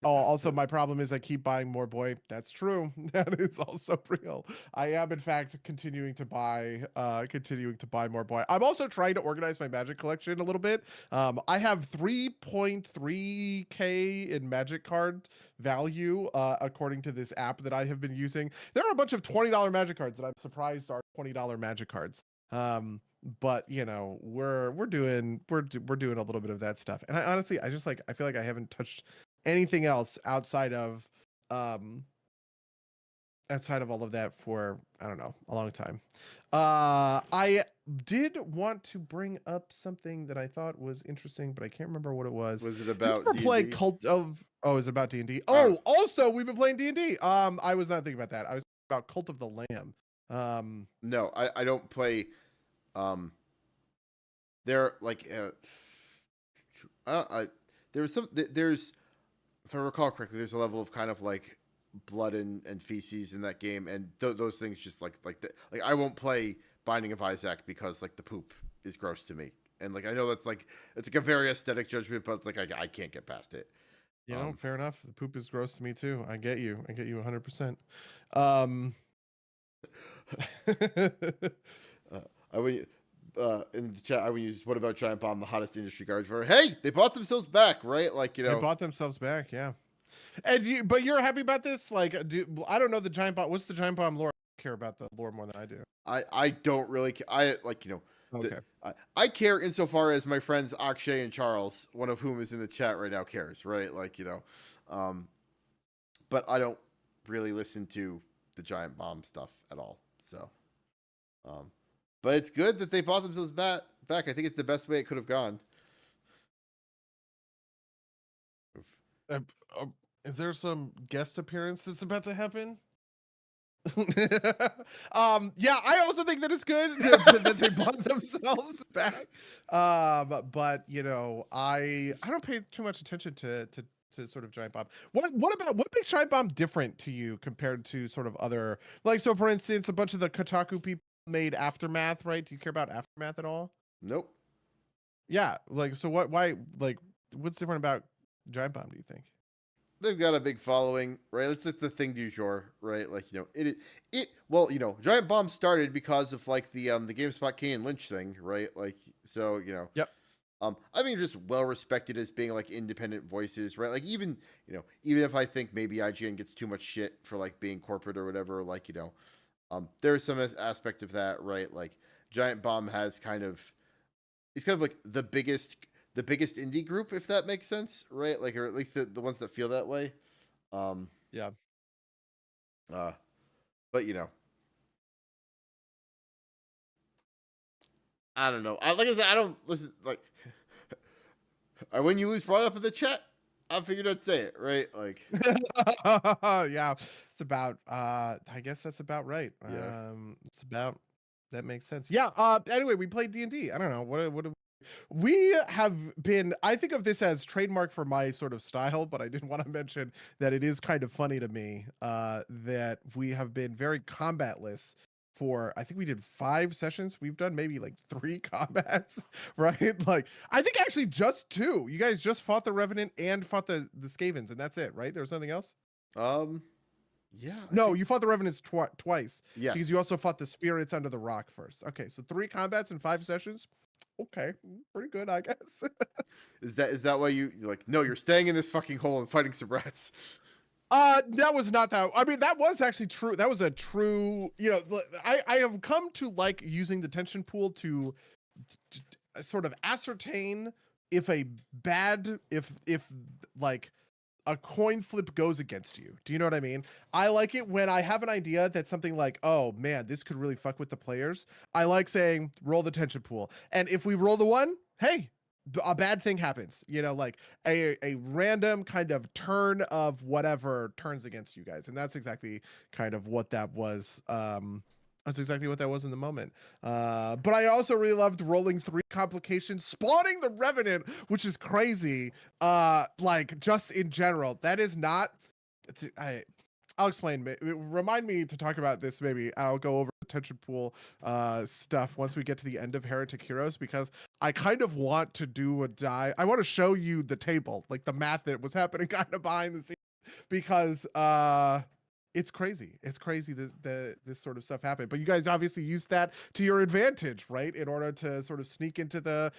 Speaker 2: Oh, also my problem is I keep buying more boy. That's true. That is also real. I am in fact continuing to buy more boy. I'm also trying to organize my magic collection a little bit. I have 3.3k in magic card value according to this app that I have been using. There are a bunch of $20 magic cards that I'm surprised are $20 magic cards. But you know, we're doing a little bit of that stuff. And I honestly I just like I feel like I haven't touched anything else um outside of all of that for I don't know, a long time. I did want to bring up something that I thought was interesting, but I can't remember what it was.
Speaker 1: Was it
Speaker 2: Did you
Speaker 1: about
Speaker 2: ever play
Speaker 1: D&D?
Speaker 2: Cult of is it about D&D?
Speaker 1: Uh,
Speaker 2: Oh, also we've been playing D&D. I was not thinking about that. I was thinking about Cult of the Lamb.
Speaker 1: no, I don't play. Um, there like there's there's if I recall correctly, there's a level of kind of like blood and feces in that game, and those things just like I won't play Binding of Isaac because like the poop is gross to me, and like I know that's like it's like a very aesthetic judgment, but it's like I can't get past it.
Speaker 2: You know, fair enough. The poop is gross to me too. I get you. 100%. Um
Speaker 1: I would in the chat I would use what about Giant Bomb, the hottest industry garbage for hey, they bought themselves back, right? Like, you
Speaker 2: They
Speaker 1: know,
Speaker 2: bought themselves back, yeah. And but you're happy about this? Like, I don't know the giant bomb. What's the giant bomb lore? I care about the lore more than I do.
Speaker 1: I don't really I like, you know,
Speaker 2: Okay.
Speaker 1: I care insofar as my friends Akshay and Charles, one of whom is in the chat right now, cares, right? Like, you know, but I don't really listen to the Giant Bomb stuff at all. So, but it's good that they bought themselves back. I think it's the best way it could have gone.
Speaker 2: Uh, uh, is there some guest appearance that's about to happen? Yeah, I also think that it's good that they bought themselves back. But you know, I don't pay too much attention to sort of Giant Bomb. What makes Giant Bomb different to you compared to sort of other, like, so for instance, a bunch of the Kotaku people made Aftermath, right? Do you care about Aftermath at all?
Speaker 1: Nope.
Speaker 2: Yeah, like, so why, like, what's different about Giant Bomb, do you think?
Speaker 1: They've got a big following, right? It's just the thing du jour, right? Like, you know, it well, you know, Giant Bomb started because of like the GameSpot Kane and Lynch thing, right? Like, so, you know,
Speaker 2: Yep.
Speaker 1: I think just well respected as being like independent voices, right? Like, even, you know, even if I think maybe IGN gets too much shit for like being corporate or whatever, like, you know, there's some aspect of that, right? Like, Giant Bomb has kind of, it's kind of like the biggest indie group, if that makes sense, right? Like, or at least the ones that feel that way.
Speaker 2: Yeah.
Speaker 1: But you know, I don't know. Like I said, I don't listen. Like, when you was brought up in the chat, I figured I'd say it, right? Like,
Speaker 2: Yeah, it's about I guess that's about right.
Speaker 1: yeah.
Speaker 2: It's about, that makes sense. Yeah, anyway, we played D&D. I don't know. What we have been, I think of this as trademark for my sort of style, but I did want to mention that it is kind of funny to me that we have been very combatless for, I think we did 5 sessions. We've done maybe like 3 combats, right? Like, I think actually just 2. You guys just fought the Revenant and fought the Skavens, and that's it, right? There was something else?
Speaker 1: Yeah.
Speaker 2: No, you fought the Revenants twice.
Speaker 1: Yes.
Speaker 2: Because you also fought the Spirits under the rock first. Okay, so 3 combats in 5 sessions. Okay, pretty good, I guess.
Speaker 1: Is that why you're like, no, you're staying in this fucking hole and fighting some rats?
Speaker 2: That was not that. I mean, that was actually true. That was a true, you know, I have come to like using the tension pool to sort of ascertain if a bad, if like a coin flip goes against you. Do you know what I mean? I like it when I have an idea that something like, oh man, this could really fuck with the players. I like saying, roll the tension pool. And if we roll the 1, hey, a bad thing happens. You know, like a random kind of turn of whatever turns against you guys. And that's exactly kind of what that was. That's exactly what that was in the moment. But I also really loved rolling 3 complications, spawning the Revenant, which is crazy. Like just in general, that is not. I'll explain. Remind me to talk about this. Maybe I'll go over the tension pool stuff once we get to the end of Heretic Heroes, because I kind of want to do a dive. I want to show you the table, like the math that was happening kind of behind the scenes, because it's crazy. It's crazy this sort of stuff happened. But you guys obviously used that to your advantage, right? In order to sort of sneak into the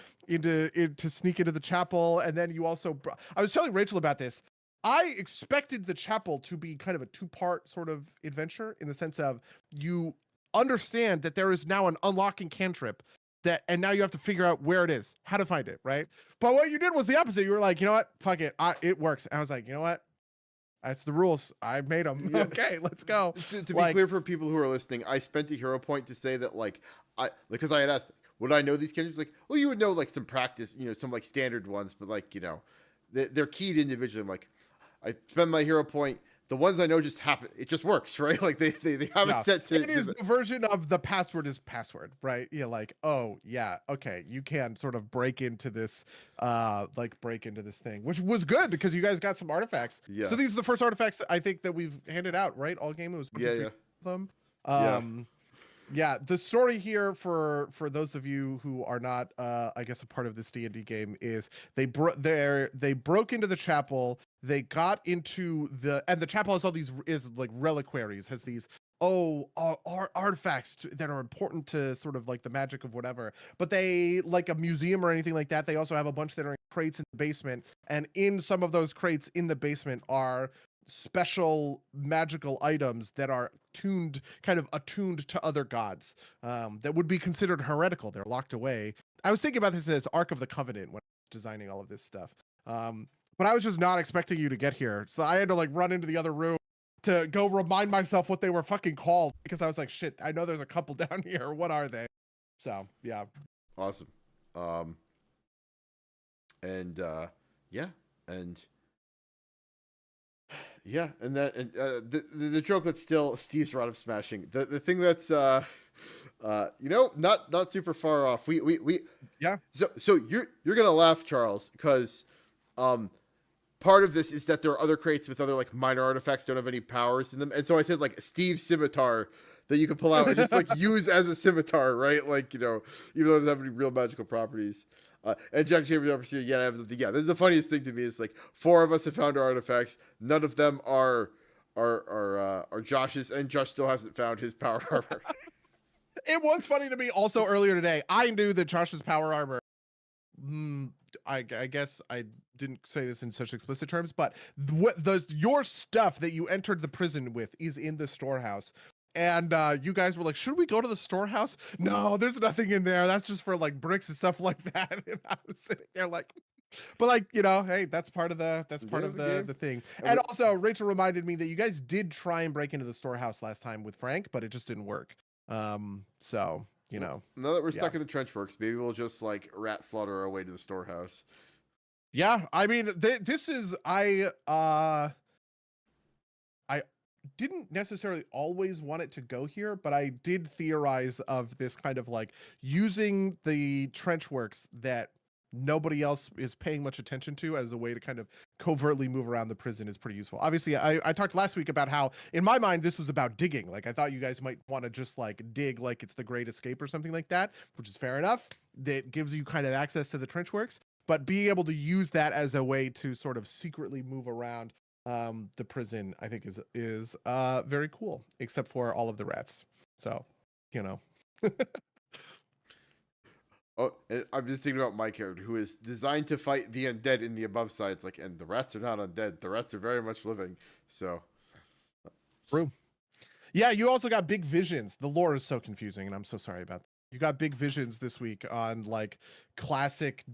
Speaker 2: chapel, and then you also. I was telling Rachel about this. I expected the chapel to be kind of a 2-part sort of adventure, in the sense of you understand that there is now an unlocking cantrip and now you have to figure out where it is, how to find it, right? But what you did was the opposite. You were like, you know what, fuck it, it works. And I was like, you know what, that's the rules. I made them. Yeah. Okay, let's go.
Speaker 1: To be clear for people who are listening, I spent a hero point to say that, like, because I had asked, would I know these characters? Like, well, you would know like some practice, some like standard ones, but like they're keyed individually. I'm like, I spend my hero point. The ones I know just happen. It just works, right? Like they have it set to.
Speaker 2: It is the version of the password is password, right? Yeah, like, oh yeah, okay, you can sort of break into this thing, which was good because you guys got some artifacts.
Speaker 1: Yeah.
Speaker 2: So these are the first artifacts I think that we've handed out, right? All game, it was them. Yeah, the story here for those of you who are not, I guess, a part of this D&D game is they broke into the chapel. They got into and the chapel has all these like reliquaries, has these artifacts that are important to sort of like the magic of whatever. But they, like a museum or anything like that, they also have a bunch that are in crates in the basement, and in some of those crates in the basement are special magical items that are attuned to other gods, that would be considered heretical. They're locked away. I was thinking about this as Ark of the Covenant when I was designing all of this stuff. But I was just not expecting you to get here. So I had to like run into the other room to go remind myself what they were fucking called, because I was like, shit, I know there's a couple down here. What are they? So yeah.
Speaker 1: Awesome. And the joke that's still Steve's rod of smashing. The thing that's not super far off. We
Speaker 2: yeah.
Speaker 1: So you're gonna laugh, Charles, because part of this is that there are other crates with other like minor artifacts don't have any powers in them, and so I said like Steve's scimitar that you can pull out and just like use as a scimitar, right? Like even though it doesn't have any real magical properties. And Jack Chambers obviously, this is the funniest thing to me. Is like 4 of us have found our artifacts. None of them are Josh's, and Josh still hasn't found his power armor.
Speaker 2: It was funny to me also earlier today. I knew that Josh's power armor. I guess I didn't say this in such explicit terms, but your stuff that you entered the prison with is in the storehouse. And you guys were like, should we go to the storehouse? No, there's nothing in there. That's just for like bricks and stuff like that. And I was sitting there like, but like, hey, that's part of the thing. And also Rachel reminded me that you guys did try and break into the storehouse last time with Frank, but it just didn't work. So
Speaker 1: now that we're stuck in the trench works, maybe we'll just like rat slaughter our way to the storehouse.
Speaker 2: Yeah, I mean, this is I didn't necessarily always want it to go here, but I did theorize of this kind of like using the trench works that nobody else is paying much attention to as a way to kind of covertly move around the prison is pretty useful. Obviously, I talked last week about how in my mind this was about digging. Like I thought you guys might want to just like dig like it's the Great Escape or something like that, which is fair enough. That gives you kind of access to the trench works, but being able to use that as a way to sort of secretly move around the prison, I think is very cool, except for all of the rats. So,
Speaker 1: Oh, I'm just thinking about my character, who is designed to fight the undead in the above side. It's like, and the rats are not undead. The rats are very much living. So,
Speaker 2: true. Yeah, you also got big visions. The lore is so confusing, and I'm so sorry about that. You got big visions this week on like classic,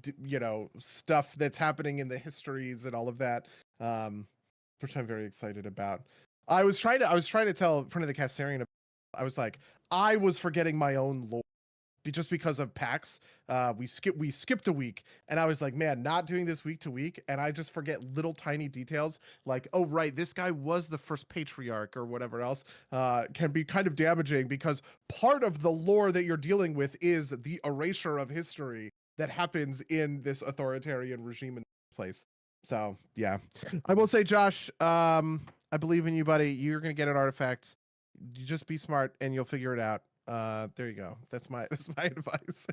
Speaker 2: stuff that's happening in the histories and all of that, which I'm very excited about. I was trying to tell Front of the Castarian, I was like, I was forgetting my own lore just because of PAX. We skipped a week, and I was like, man, not doing this week to week, and I just forget little tiny details like, oh right, this guy was the first patriarch or whatever else. Can be kind of damaging because part of the lore that you're dealing with is the erasure of history that happens in this authoritarian regime in place. So yeah, I will say, Josh, I believe in you, buddy. You're gonna get an artifact. You just be smart and you'll figure it out. There you go. That's my advice.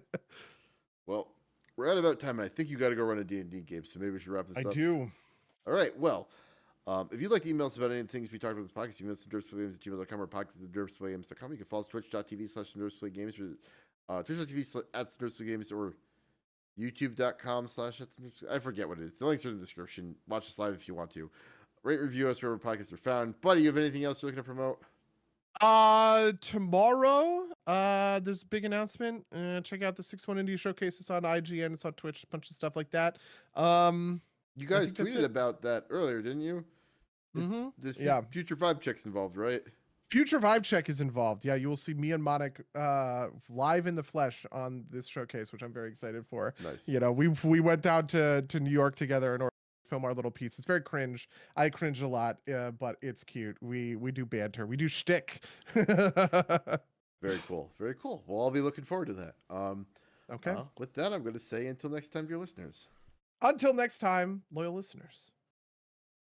Speaker 1: Well, we're at about time, and I think you got to go run a D&D game, so maybe we should wrap this
Speaker 2: I
Speaker 1: up.
Speaker 2: do.
Speaker 1: All right. Well, if you'd like to email us about any things we talked about this podcast, email us at derpswilliams@gmail.com or podcast@derpswilliams.com. You can follow us twitch.tv/derpswilliams, twitch.tv/derpswilliams, or youtube.com/ I forget what it is. The links are in the description. Watch us live if you want to. Rate, review us wherever podcasts are found. Buddy, you have anything else you're looking to promote?
Speaker 2: Tomorrow, there's a big announcement. Check out the 6-1 Indie Showcase. It's on IGN. It's on Twitch. A bunch of stuff like that.
Speaker 1: You guys tweeted about that earlier, didn't you? There's Future Vibe Check's involved, right?
Speaker 2: Future Vibe Check is involved. Yeah, you will see me and Monik live in the flesh on this showcase, which I'm very excited for.
Speaker 1: Nice.
Speaker 2: You know, we went down to New York together in order to film our little piece. It's very cringe. I cringe a lot, but it's cute. We do banter. We do shtick.
Speaker 1: Very cool. Very cool. Well, I'll be looking forward to that.
Speaker 2: Okay.
Speaker 1: With that, I'm going to say until next time, dear listeners.
Speaker 2: Until next time, loyal listeners.